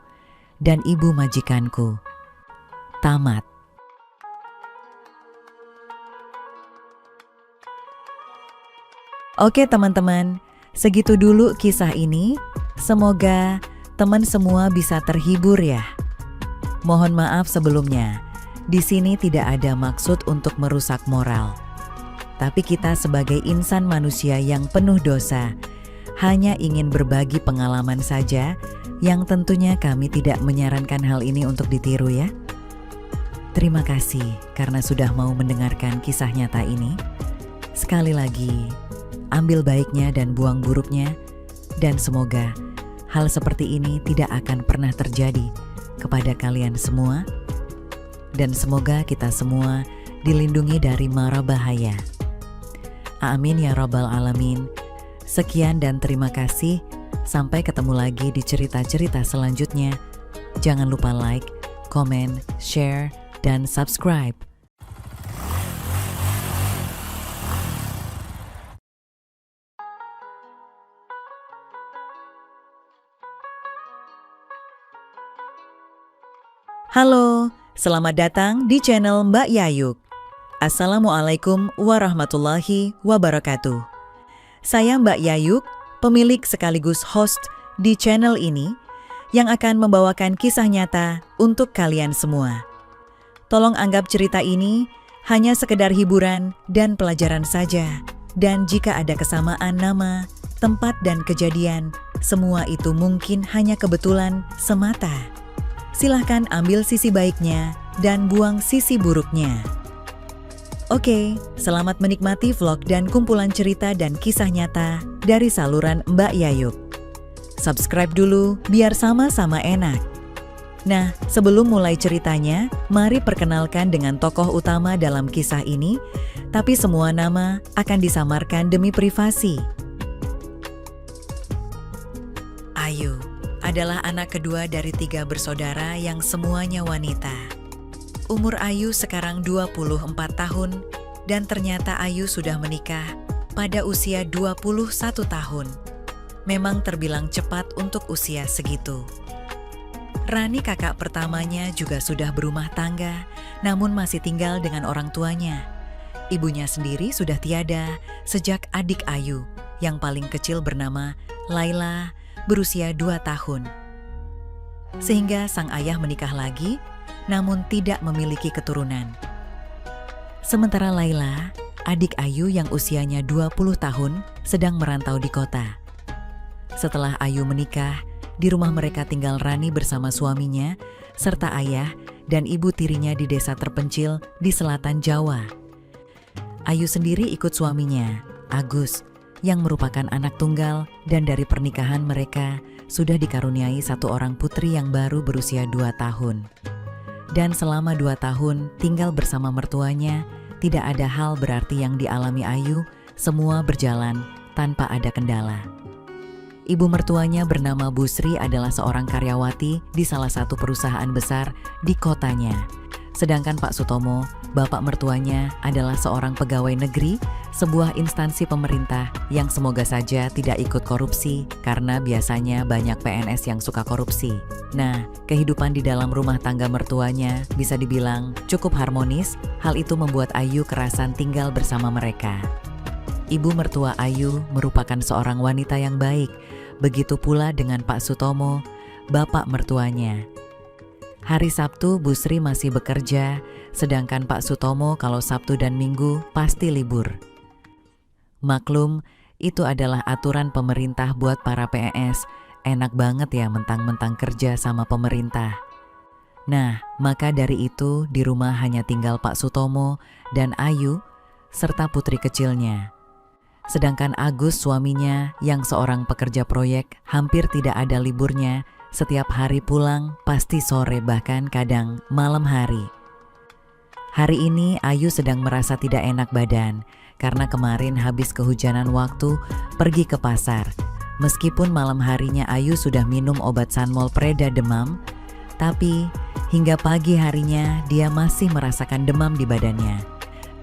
dan ibu majikanku. Tamat. Oke teman-teman, segitu dulu kisah ini. Semoga teman semua bisa terhibur ya. Mohon maaf sebelumnya. Di sini tidak ada maksud untuk merusak moral. Tapi kita sebagai insan manusia yang penuh dosa, hanya ingin berbagi pengalaman saja, yang tentunya kami tidak menyarankan hal ini untuk ditiru ya. Terima kasih karena sudah mau mendengarkan kisah nyata ini. Sekali lagi, ambil baiknya dan buang buruknya, dan semoga hal seperti ini tidak akan pernah terjadi kepada kalian semua, dan semoga kita semua dilindungi dari mara bahaya. Amin ya rabbal alamin. Sekian dan terima kasih. Sampai ketemu lagi di cerita-cerita selanjutnya. Jangan lupa like, komen, share, dan subscribe. Halo, selamat datang di channel Mbak Yayuk. Assalamualaikum warahmatullahi wabarakatuh. Saya Mbak Yayuk, pemilik sekaligus host di channel ini yang akan membawakan kisah nyata untuk kalian semua. Tolong anggap cerita ini hanya sekedar hiburan dan pelajaran saja. Dan jika ada kesamaan nama, tempat dan kejadian, semua itu mungkin hanya kebetulan semata. Silahkan ambil sisi baiknya dan buang sisi buruknya. Oke, selamat menikmati vlog dan kumpulan cerita dan kisah nyata dari saluran Mbak Yayuk. Subscribe dulu biar sama-sama enak. Nah, sebelum mulai ceritanya, mari perkenalkan dengan tokoh utama dalam kisah ini, tapi semua nama akan disamarkan demi privasi. Ayu adalah anak kedua dari 3 bersaudara yang semuanya wanita. Umur Ayu sekarang 24 tahun dan ternyata Ayu sudah menikah pada usia 21 tahun. Memang terbilang cepat untuk usia segitu. Rani kakak pertamanya juga sudah berumah tangga, namun masih tinggal dengan orang tuanya. Ibunya sendiri sudah tiada sejak adik Ayu, yang paling kecil bernama Laila, berusia 2 tahun. Sehingga sang ayah menikah lagi, namun tidak memiliki keturunan. Sementara Laila, adik Ayu yang usianya 20 tahun, sedang merantau di kota. Setelah Ayu menikah, di rumah mereka tinggal Rani bersama suaminya, serta ayah dan ibu tirinya di desa terpencil di selatan Jawa. Ayu sendiri ikut suaminya, Agus, yang merupakan anak tunggal, dan dari pernikahan mereka sudah dikaruniai 1 orang putri yang baru berusia 2 tahun. Dan selama 2 tahun tinggal bersama mertuanya, tidak ada hal berarti yang dialami Ayu, semua berjalan tanpa ada kendala. Ibu mertuanya bernama Bu Sri adalah seorang karyawati di salah satu perusahaan besar di kotanya. Sedangkan Pak Sutomo, bapak mertuanya, adalah seorang pegawai negeri, sebuah instansi pemerintah yang semoga saja tidak ikut korupsi karena biasanya banyak PNS yang suka korupsi. Nah, kehidupan di dalam rumah tangga mertuanya bisa dibilang cukup harmonis. Hal itu membuat Ayu kerasan tinggal bersama mereka. Ibu mertua Ayu merupakan seorang wanita yang baik, begitu pula dengan Pak Sutomo, bapak mertuanya. Hari Sabtu Bu Sri masih bekerja, sedangkan Pak Sutomo kalau Sabtu dan Minggu pasti libur. Maklum, itu adalah aturan pemerintah buat para PNS. Enak banget ya mentang-mentang kerja sama pemerintah. Nah, maka dari itu di rumah hanya tinggal Pak Sutomo dan Ayu serta putri kecilnya. Sedangkan Agus suaminya yang seorang pekerja proyek hampir tidak ada liburnya. Setiap hari pulang pasti sore bahkan kadang malam hari. Hari ini Ayu sedang merasa tidak enak badan karena kemarin habis kehujanan waktu pergi ke pasar. Meskipun malam harinya Ayu sudah minum obat Sanmol pereda demam, tapi hingga pagi harinya dia masih merasakan demam di badannya.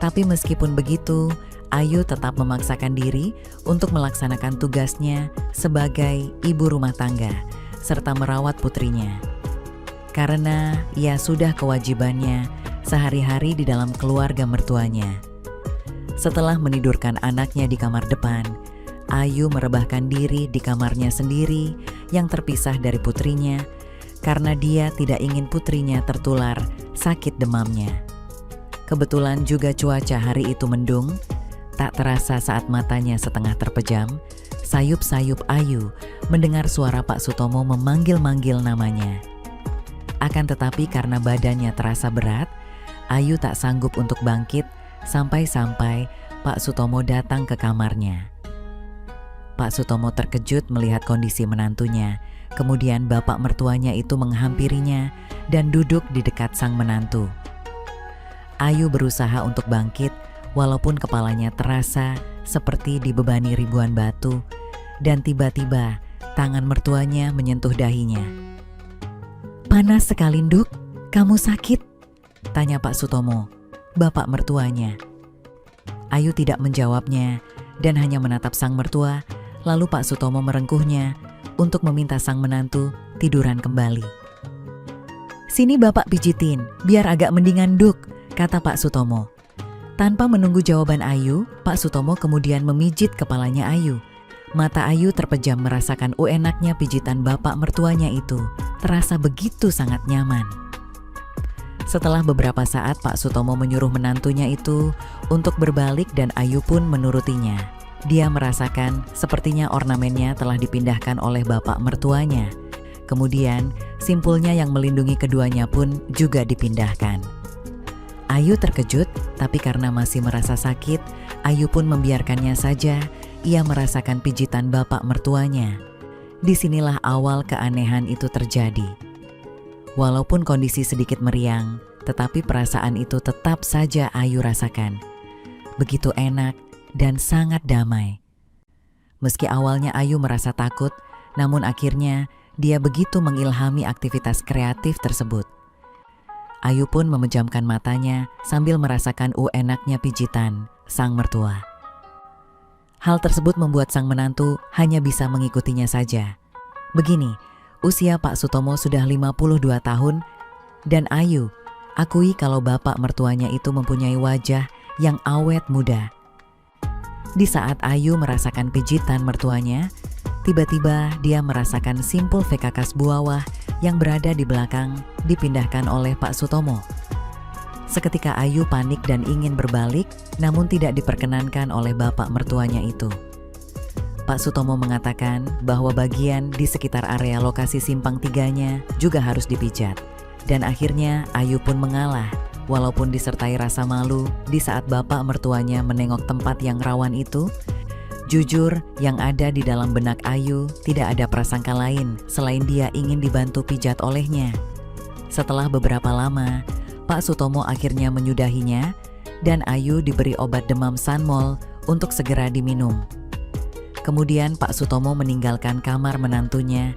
Tapi meskipun begitu, Ayu tetap memaksakan diri untuk melaksanakan tugasnya sebagai ibu rumah tangga serta merawat putrinya. Karena ia sudah kewajibannya sehari-hari di dalam keluarga mertuanya. Setelah menidurkan anaknya di kamar depan, Ayu merebahkan diri di kamarnya sendiri yang terpisah dari putrinya karena dia tidak ingin putrinya tertular sakit demamnya. Kebetulan juga cuaca hari itu mendung. Tak terasa saat matanya setengah terpejam, sayup-sayup Ayu mendengar suara Pak Sutomo memanggil-manggil namanya. Akan tetapi karena badannya terasa berat, Ayu tak sanggup untuk bangkit sampai-sampai Pak Sutomo datang ke kamarnya. Pak Sutomo terkejut melihat kondisi menantunya. Kemudian bapak mertuanya itu menghampirinya dan duduk di dekat sang menantu. Ayu berusaha untuk bangkit walaupun kepalanya terasa seperti dibebani ribuan batu, dan tiba-tiba tangan mertuanya menyentuh dahinya. "Panas sekali, Nduk. Kamu sakit?" tanya Pak Sutomo, bapak mertuanya. Ayu tidak menjawabnya dan hanya menatap sang mertua, lalu Pak Sutomo merengkuhnya untuk meminta sang menantu tiduran kembali. "Sini bapak pijitin, biar agak mendingan, Nduk," kata Pak Sutomo. Tanpa menunggu jawaban Ayu, Pak Sutomo kemudian memijit kepalanya Ayu. Mata Ayu terpejam merasakan enaknya pijitan bapak mertuanya itu. Terasa begitu sangat nyaman. Setelah beberapa saat Pak Sutomo menyuruh menantunya itu untuk berbalik dan Ayu pun menurutinya. Dia merasakan sepertinya ornamennya telah dipindahkan oleh bapak mertuanya. Kemudian simpulnya yang melindungi keduanya pun juga dipindahkan. Ayu terkejut, tapi karena masih merasa sakit, Ayu pun membiarkannya saja. Ia merasakan pijitan bapak mertuanya. Disinilah awal keanehan itu terjadi. Walaupun kondisi sedikit meriang, tetapi perasaan itu tetap saja Ayu rasakan. Begitu enak dan sangat damai. Meski awalnya Ayu merasa takut, namun akhirnya dia begitu mengilhami aktivitas kreatif tersebut. Ayu pun memejamkan matanya sambil merasakan enaknya pijitan sang mertua. Hal tersebut membuat sang menantu hanya bisa mengikutinya saja. Begini, usia Pak Sutomo sudah 52 tahun dan Ayu akui kalau bapak mertuanya itu mempunyai wajah yang awet muda. Di saat Ayu merasakan pijitan mertuanya, tiba-tiba dia merasakan simpul vekakas buawah yang berada di belakang dipindahkan oleh Pak Sutomo. Seketika Ayu panik dan ingin berbalik, namun tidak diperkenankan oleh bapak mertuanya itu. Pak Sutomo mengatakan bahwa bagian di sekitar area lokasi simpang tiganya juga harus dipijat. Dan akhirnya Ayu pun mengalah, walaupun disertai rasa malu di saat bapak mertuanya menengok tempat yang rawan itu. Jujur, yang ada di dalam benak Ayu tidak ada prasangka lain selain dia ingin dibantu pijat olehnya. Setelah beberapa lama, Pak Sutomo akhirnya menyudahinya dan Ayu diberi obat demam Sanmol untuk segera diminum. Kemudian Pak Sutomo meninggalkan kamar menantunya.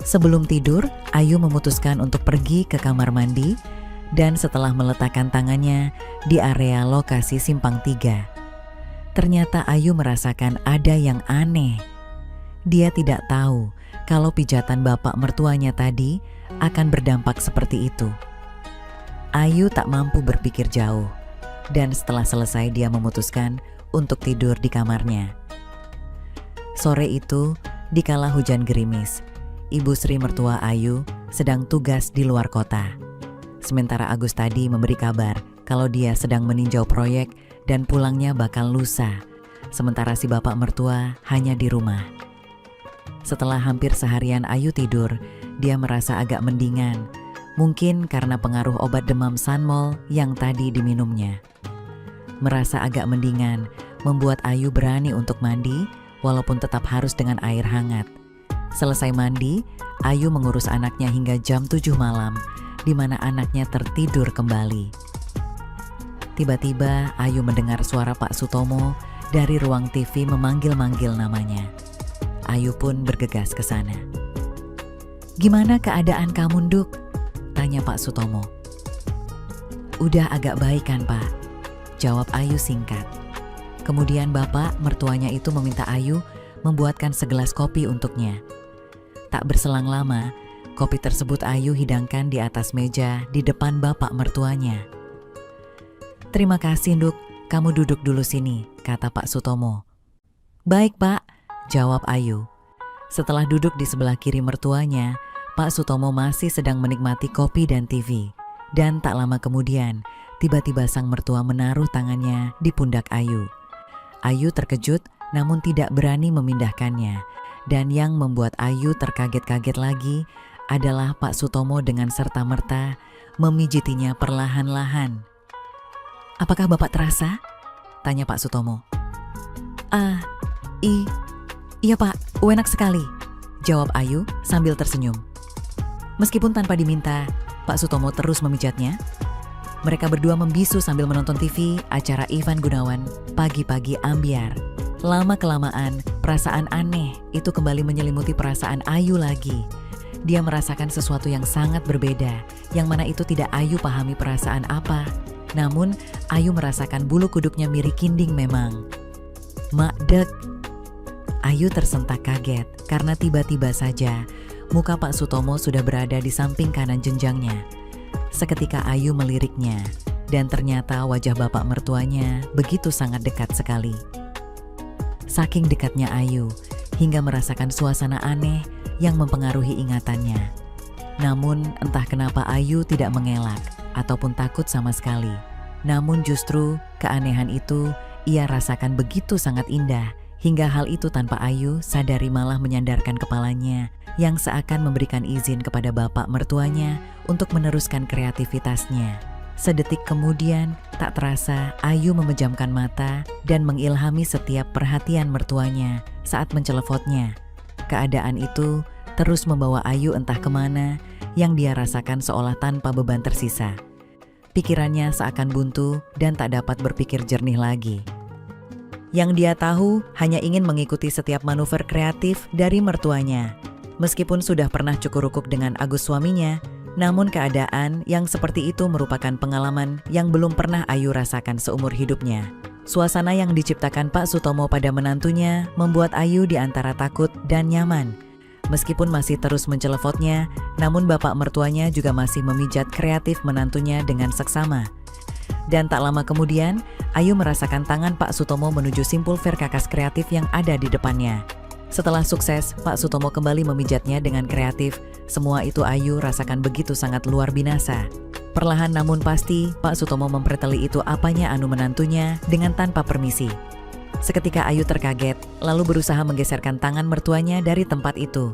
Sebelum tidur, Ayu memutuskan untuk pergi ke kamar mandi dan setelah meletakkan tangannya di area lokasi simpang 3, ternyata Ayu merasakan ada yang aneh. Dia tidak tahu kalau pijatan bapak mertuanya tadi akan berdampak seperti itu. Ayu tak mampu berpikir jauh, dan setelah selesai dia memutuskan untuk tidur di kamarnya. Sore itu, dikala hujan gerimis, Ibu Sri mertua Ayu sedang tugas di luar kota. Sementara Agus tadi memberi kabar kalau dia sedang meninjau proyek dan pulangnya bakal lusa, sementara si bapak mertua hanya di rumah. Setelah hampir seharian Ayu tidur, dia merasa agak mendingan, mungkin karena pengaruh obat demam Sanmol yang tadi diminumnya. Merasa agak mendingan membuat Ayu berani untuk mandi, walaupun tetap harus dengan air hangat. Selesai mandi, Ayu mengurus anaknya hingga jam 7 malam, di mana anaknya tertidur kembali. Tiba-tiba Ayu mendengar suara Pak Sutomo dari ruang TV memanggil-manggil namanya. Ayu pun bergegas ke sana. "Gimana keadaan kamu, Nduk?" tanya Pak Sutomo. "Udah agak baik kan, Pak?" jawab Ayu singkat. Kemudian bapak mertuanya itu meminta Ayu membuatkan segelas kopi untuknya. Tak berselang lama, kopi tersebut Ayu hidangkan di atas meja di depan bapak mertuanya. "Terima kasih, Nduk. Kamu duduk dulu sini," kata Pak Sutomo. "Baik, Pak," jawab Ayu. Setelah duduk di sebelah kiri mertuanya, Pak Sutomo masih sedang menikmati kopi dan TV. Dan tak lama kemudian, tiba-tiba sang mertua menaruh tangannya di pundak Ayu. Ayu terkejut namun tidak berani memindahkannya. Dan yang membuat Ayu terkaget-kaget lagi adalah Pak Sutomo dengan serta-merta memijitinya perlahan-lahan. "Apakah Bapak terasa?" tanya Pak Sutomo. Iya Pak, enak sekali," jawab Ayu sambil tersenyum. Meskipun tanpa diminta, Pak Sutomo terus memijatnya. Mereka berdua membisu sambil menonton TV acara Ivan Gunawan, Pagi-Pagi Ambyar. Lama-kelamaan, perasaan aneh itu kembali menyelimuti perasaan Ayu lagi. Dia merasakan sesuatu yang sangat berbeda, yang mana itu tidak Ayu pahami perasaan apa. Namun, Ayu merasakan bulu kuduknya mirikinding memang. "Makdek." Ayu tersentak kaget karena tiba-tiba saja muka Pak Sutomo sudah berada di samping kanan jenjangnya. Seketika Ayu meliriknya, dan ternyata wajah bapak mertuanya begitu sangat dekat sekali. Saking dekatnya Ayu, hingga merasakan suasana aneh yang mempengaruhi ingatannya. Namun entah kenapa Ayu tidak mengelak ataupun takut sama sekali. Namun justru keanehan itu ia rasakan begitu sangat indah, hingga hal itu tanpa Ayu sadari malah menyandarkan kepalanya yang seakan memberikan izin kepada bapak mertuanya untuk meneruskan kreativitasnya. Sedetik kemudian, tak terasa Ayu memejamkan mata dan mengilhami setiap perhatian mertuanya saat mencelefotnya. Keadaan itu terus membawa Ayu entah kemana yang dia rasakan seolah tanpa beban tersisa. Pikirannya seakan buntu dan tak dapat berpikir jernih lagi. Yang dia tahu hanya ingin mengikuti setiap manuver kreatif dari mertuanya. Meskipun sudah pernah cukur-rukuk dengan Agus suaminya, namun keadaan yang seperti itu merupakan pengalaman yang belum pernah Ayu rasakan seumur hidupnya. Suasana yang diciptakan Pak Sutomo pada menantunya membuat Ayu di antara takut dan nyaman. Meskipun masih terus mencelefotnya, namun bapak mertuanya juga masih memijat kreatif menantunya dengan seksama. Dan tak lama kemudian, Ayu merasakan tangan Pak Sutomo menuju simpul verkakas kreatif yang ada di depannya. Setelah sukses, Pak Sutomo kembali memijatnya dengan kreatif. Semua itu Ayu rasakan begitu sangat luar binasa. Perlahan namun pasti, Pak Sutomo mempreteli itu apanya anu menantunya dengan tanpa permisi. Seketika Ayu terkaget, lalu berusaha menggeserkan tangan mertuanya dari tempat itu.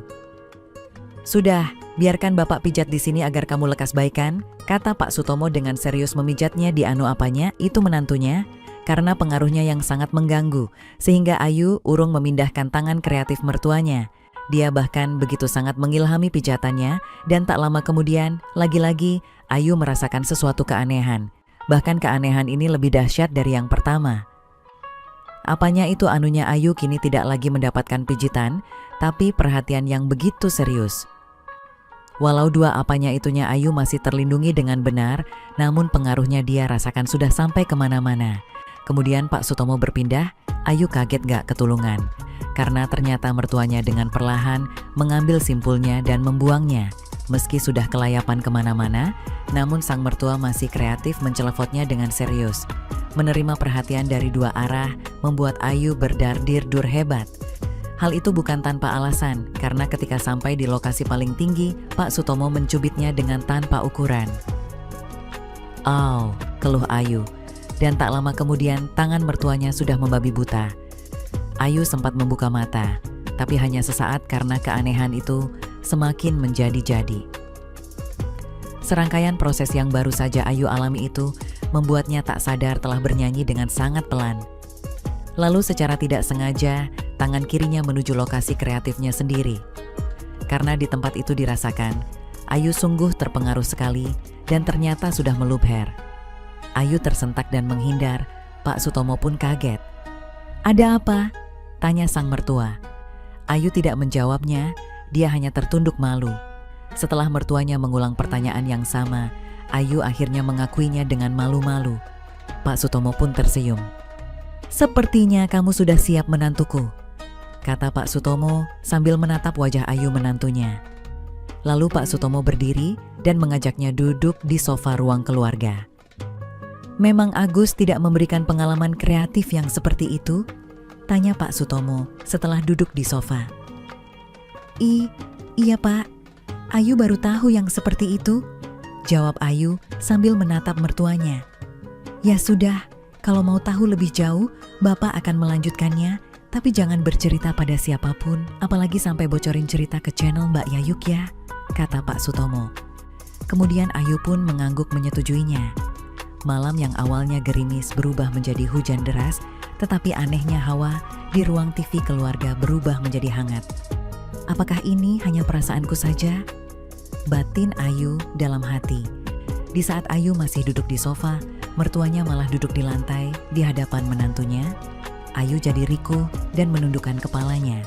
"Sudah, biarkan Bapak pijat di sini agar kamu lekas baikan," kata Pak Sutomo dengan serius memijatnya di anu apanya itu menantunya, karena pengaruhnya yang sangat mengganggu, sehingga Ayu urung memindahkan tangan kreatif mertuanya. Dia bahkan begitu sangat mengilhami pijatannya, dan tak lama kemudian, lagi-lagi Ayu merasakan sesuatu keanehan. Bahkan keanehan ini lebih dahsyat dari yang pertama. Apanya itu anunya Ayu kini tidak lagi mendapatkan pijitan, tapi perhatian yang begitu serius. Walau dua apanya itunya Ayu masih terlindungi dengan benar, namun pengaruhnya dia rasakan sudah sampai kemana-mana. Kemudian Pak Sutomo berpindah, Ayu kaget gak ketulungan. Karena ternyata mertuanya dengan perlahan mengambil simpulnya dan membuangnya. Meski sudah kelayapan kemana-mana, namun sang mertua masih kreatif mencelefotnya dengan serius. Menerima perhatian dari dua arah membuat Ayu berdardir-dur hebat. Hal itu bukan tanpa alasan, karena ketika sampai di lokasi paling tinggi, Pak Sutomo mencubitnya dengan tanpa ukuran. "Au," keluh Ayu. Dan tak lama kemudian tangan mertuanya sudah membabi buta. Ayu sempat membuka mata, tapi hanya sesaat karena keanehan itu semakin menjadi-jadi. Serangkaian proses yang baru saja Ayu alami itu membuatnya tak sadar telah bernyanyi dengan sangat pelan. Lalu secara tidak sengaja, tangan kirinya menuju lokasi kreatifnya sendiri. Karena di tempat itu dirasakan, Ayu sungguh terpengaruh sekali dan ternyata sudah meluber. Ayu tersentak dan menghindar, Pak Sutomo pun kaget. "Ada apa?" tanya sang mertua. Ayu tidak menjawabnya, dia hanya tertunduk malu. Setelah mertuanya mengulang pertanyaan yang sama, Ayu akhirnya mengakuinya dengan malu-malu. Pak Sutomo pun tersenyum. "Sepertinya kamu sudah siap menantuku," kata Pak Sutomo sambil menatap wajah Ayu menantunya. Lalu Pak Sutomo berdiri dan mengajaknya duduk di sofa ruang keluarga. "Memang Agus tidak memberikan pengalaman kreatif yang seperti itu?" tanya Pak Sutomo setelah duduk di sofa. Iya Pak, Ayu baru tahu yang seperti itu," jawab Ayu sambil menatap mertuanya. "Ya sudah, kalau mau tahu lebih jauh, Bapak akan melanjutkannya, tapi jangan bercerita pada siapapun, apalagi sampai bocorin cerita ke channel Mbak Yayuk ya," kata Pak Sutomo. Kemudian Ayu pun mengangguk menyetujuinya. Malam yang awalnya gerimis berubah menjadi hujan deras, tetapi anehnya hawa di ruang TV keluarga berubah menjadi hangat. "Apakah ini hanya perasaanku saja?" batin Ayu dalam hati. Di saat Ayu masih duduk di sofa, mertuanya malah duduk di lantai di hadapan menantunya. Ayu jadi rikuh dan menundukkan kepalanya.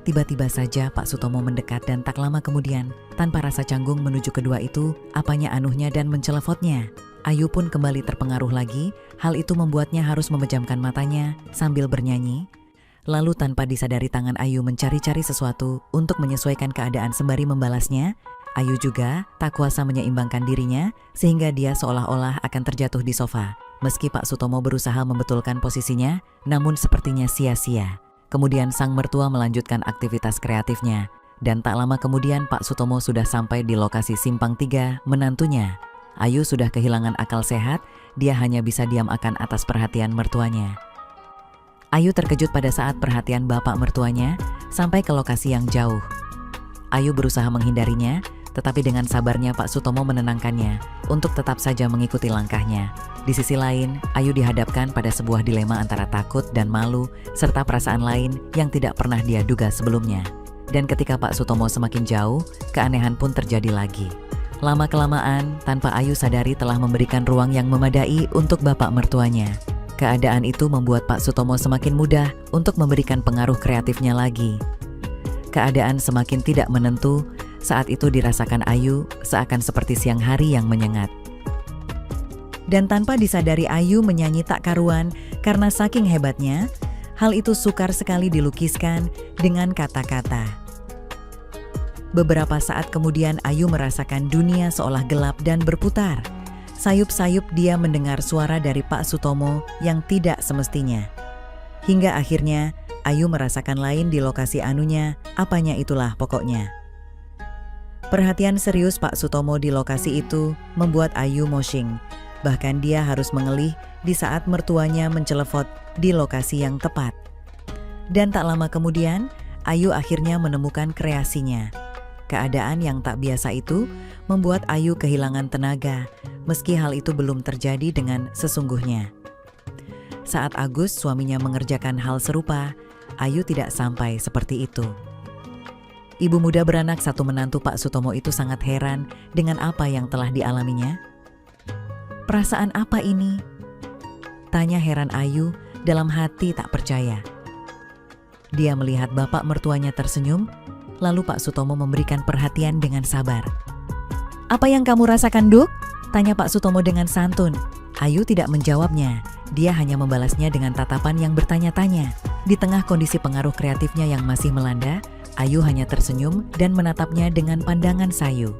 Tiba-tiba saja Pak Sutomo mendekat dan tak lama kemudian, tanpa rasa canggung menuju kedua itu, apanya anuhnya dan mencelefotnya. Ayu pun kembali terpengaruh lagi, hal itu membuatnya harus memejamkan matanya sambil bernyanyi. Lalu tanpa disadari tangan Ayu mencari-cari sesuatu untuk menyesuaikan keadaan sembari membalasnya. Ayu juga tak kuasa menyeimbangkan dirinya sehingga dia seolah-olah akan terjatuh di sofa. Meski Pak Sutomo berusaha membetulkan posisinya, namun sepertinya sia-sia. Kemudian sang mertua melanjutkan aktivitas kreatifnya. Dan tak lama kemudian Pak Sutomo sudah sampai di lokasi Simpang 3 menantunya. Ayu sudah kehilangan akal sehat, dia hanya bisa diam akan atas perhatian mertuanya. Ayu terkejut pada saat perhatian bapak mertuanya sampai ke lokasi yang jauh. Ayu berusaha menghindarinya, tetapi dengan sabarnya Pak Sutomo menenangkannya untuk tetap saja mengikuti langkahnya. Di sisi lain, Ayu dihadapkan pada sebuah dilema antara takut dan malu, serta perasaan lain yang tidak pernah dia duga sebelumnya. Dan ketika Pak Sutomo semakin jauh, keanehan pun terjadi lagi. Lama-kelamaan, tanpa Ayu sadari telah memberikan ruang yang memadai untuk bapak mertuanya. Keadaan itu membuat Pak Sutomo semakin mudah untuk memberikan pengaruh kreatifnya lagi. Keadaan semakin tidak menentu, saat itu dirasakan Ayu seakan seperti siang hari yang menyengat. Dan tanpa disadari Ayu menyanyi tak karuan karena saking hebatnya, hal itu sukar sekali dilukiskan dengan kata-kata. Beberapa saat kemudian Ayu merasakan dunia seolah gelap dan berputar. Sayup-sayup dia mendengar suara dari Pak Sutomo yang tidak semestinya. Hingga akhirnya Ayu merasakan lain di lokasi anunya, apanya itulah pokoknya. Perhatian serius Pak Sutomo di lokasi itu membuat Ayu moshing. Bahkan dia harus mengelih di saat mertuanya mencelepot di lokasi yang tepat. Dan tak lama kemudian, Ayu akhirnya menemukan kreasinya. Keadaan yang tak biasa itu membuat Ayu kehilangan tenaga, meski hal itu belum terjadi dengan sesungguhnya. Saat Agus, suaminya, mengerjakan hal serupa, Ayu tidak sampai seperti itu. Ibu muda beranak satu menantu Pak Sutomo itu sangat heran dengan apa yang telah dialaminya. "Perasaan apa ini?" tanya heran Ayu dalam hati tak percaya. Dia melihat bapak mertuanya tersenyum, lalu Pak Sutomo memberikan perhatian dengan sabar. Apa yang kamu rasakan, Duk? Tanya Pak Sutomo dengan santun. Ayu tidak menjawabnya. Dia hanya membalasnya dengan tatapan yang bertanya-tanya. Di tengah kondisi pengaruh kreatifnya yang masih melanda, Ayu hanya tersenyum dan menatapnya dengan pandangan sayu.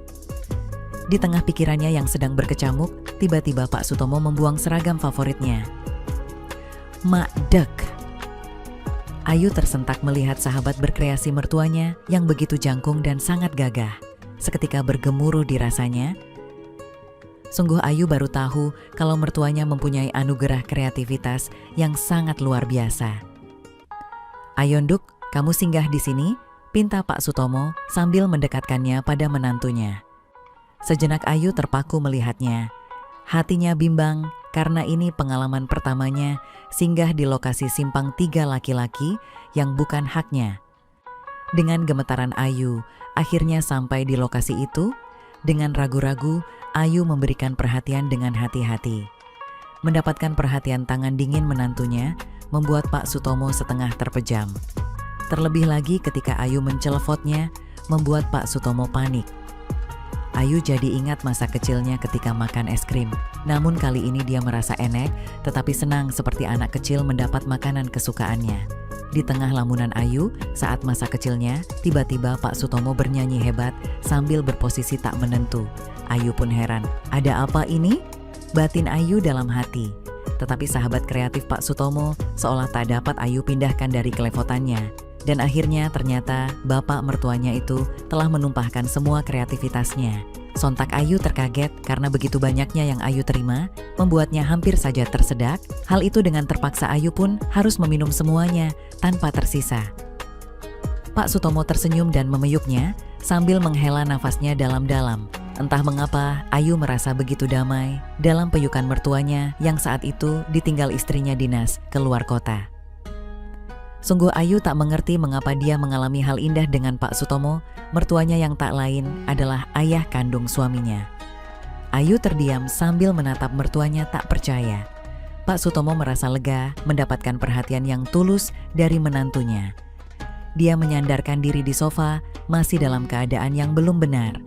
Di tengah pikirannya yang sedang berkecamuk, tiba-tiba Pak Sutomo membuang seragam favoritnya. Mak Dek. Ayu tersentak melihat sahabat berkreasi mertuanya yang begitu jangkung dan sangat gagah. Seketika bergemuruh di rasanya. Sungguh Ayu baru tahu kalau mertuanya mempunyai anugerah kreativitas yang sangat luar biasa. Ayo Duk, kamu singgah di sini, pinta Pak Sutomo sambil mendekatkannya pada menantunya. Sejenak Ayu terpaku melihatnya. Hatinya bimbang karena ini pengalaman pertamanya singgah di lokasi simpang 3 laki-laki yang bukan haknya. Dengan gemetaran Ayu, akhirnya sampai di lokasi itu. Dengan ragu-ragu, Ayu memberikan perhatian dengan hati-hati. Mendapatkan perhatian tangan dingin menantunya membuat Pak Sutomo setengah terpejam. Terlebih lagi ketika Ayu mencelofotnya, membuat Pak Sutomo panik. Ayu jadi ingat masa kecilnya ketika makan es krim. Namun kali ini dia merasa enek, tetapi senang seperti anak kecil mendapat makanan kesukaannya. Di tengah lamunan Ayu, saat masa kecilnya, tiba-tiba Pak Sutomo bernyanyi hebat sambil berposisi tak menentu. Ayu pun heran, ada apa ini? Batin Ayu dalam hati. Tetapi sahabat kreatif Pak Sutomo seolah tak dapat Ayu pindahkan dari kelefotannya. Dan akhirnya ternyata bapak mertuanya itu telah menumpahkan semua kreativitasnya. Sontak Ayu terkaget karena begitu banyaknya yang Ayu terima, membuatnya hampir saja tersedak. Hal itu dengan terpaksa Ayu pun harus meminum semuanya tanpa tersisa. Pak Sutomo tersenyum dan memeyupnya sambil menghela nafasnya dalam-dalam. Entah mengapa Ayu merasa begitu damai dalam peyukan mertuanya yang saat itu ditinggal istrinya dinas keluar kota. Sungguh Ayu tak mengerti mengapa dia mengalami hal indah dengan Pak Sutomo, mertuanya yang tak lain adalah ayah kandung suaminya. Ayu terdiam sambil menatap mertuanya tak percaya. Pak Sutomo merasa lega mendapatkan perhatian yang tulus dari menantunya. Dia menyandarkan diri di sofa, masih dalam keadaan yang belum benar.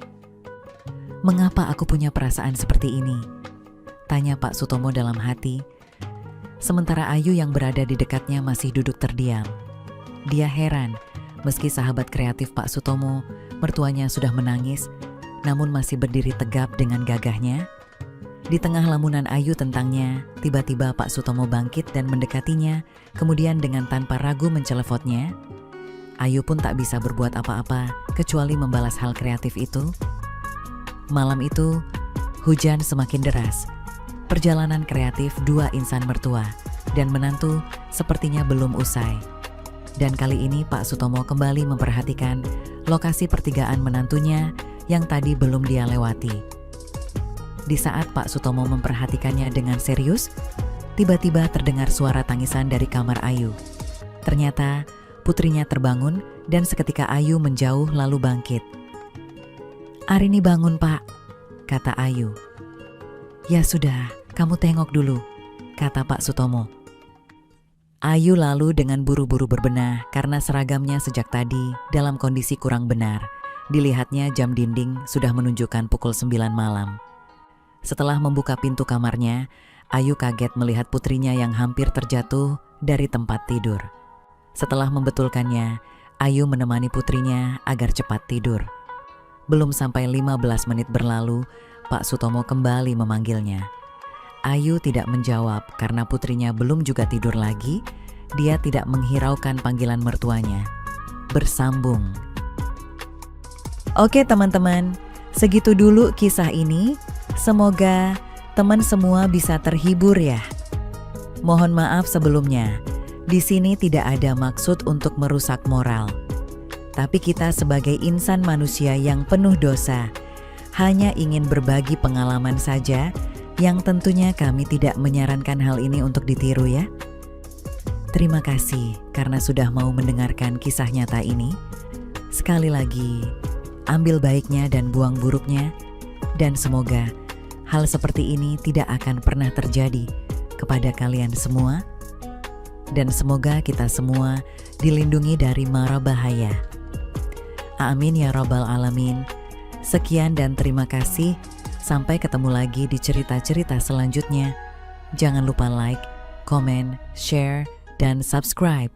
Mengapa aku punya perasaan seperti ini? Tanya Pak Sutomo dalam hati. Sementara Ayu yang berada di dekatnya masih duduk terdiam. Dia heran, meski sahabat kreatif Pak Sutomo, mertuanya sudah menangis, namun masih berdiri tegap dengan gagahnya. Di tengah lamunan Ayu tentangnya, tiba-tiba Pak Sutomo bangkit dan mendekatinya, kemudian dengan tanpa ragu mencelefotnya. Ayu pun tak bisa berbuat apa-apa, kecuali membalas hal kreatif itu. Malam itu, hujan semakin deras. Perjalanan kreatif dua insan mertua dan menantu sepertinya belum usai. Dan kali ini Pak Sutomo kembali memperhatikan lokasi pertigaan menantunya yang tadi belum dia lewati. Di saat Pak Sutomo memperhatikannya dengan serius, tiba-tiba terdengar suara tangisan dari kamar Ayu. Ternyata putrinya terbangun dan seketika Ayu menjauh lalu bangkit. "Arini bangun, Pak," kata Ayu. "Ya sudah, kamu tengok dulu," kata Pak Sutomo. Ayu lalu dengan buru-buru berbenah karena seragamnya sejak tadi dalam kondisi kurang benar. Dilihatnya jam dinding sudah menunjukkan pukul 9 malam. Setelah membuka pintu kamarnya, Ayu kaget melihat putrinya yang hampir terjatuh dari tempat tidur. Setelah membetulkannya, Ayu menemani putrinya agar cepat tidur. Belum sampai 15 menit berlalu, Pak Sutomo kembali memanggilnya. Ayu tidak menjawab karena putrinya belum juga tidur lagi. Dia tidak menghiraukan panggilan mertuanya. Bersambung. Oke teman-teman, segitu dulu kisah ini. Semoga teman semua bisa terhibur ya. Mohon maaf sebelumnya. Di sini tidak ada maksud untuk merusak moral. Tapi kita sebagai insan manusia yang penuh dosa, hanya ingin berbagi pengalaman saja, yang tentunya kami tidak menyarankan hal ini untuk ditiru ya. Terima kasih karena sudah mau mendengarkan kisah nyata ini. Sekali lagi, ambil baiknya dan buang buruknya. Dan semoga hal seperti ini tidak akan pernah terjadi kepada kalian semua. Dan semoga kita semua dilindungi dari mara bahaya. Amin ya rabbal alamin. Sekian dan terima kasih. Sampai ketemu lagi di cerita-cerita selanjutnya. Jangan lupa like, comment, share, dan subscribe.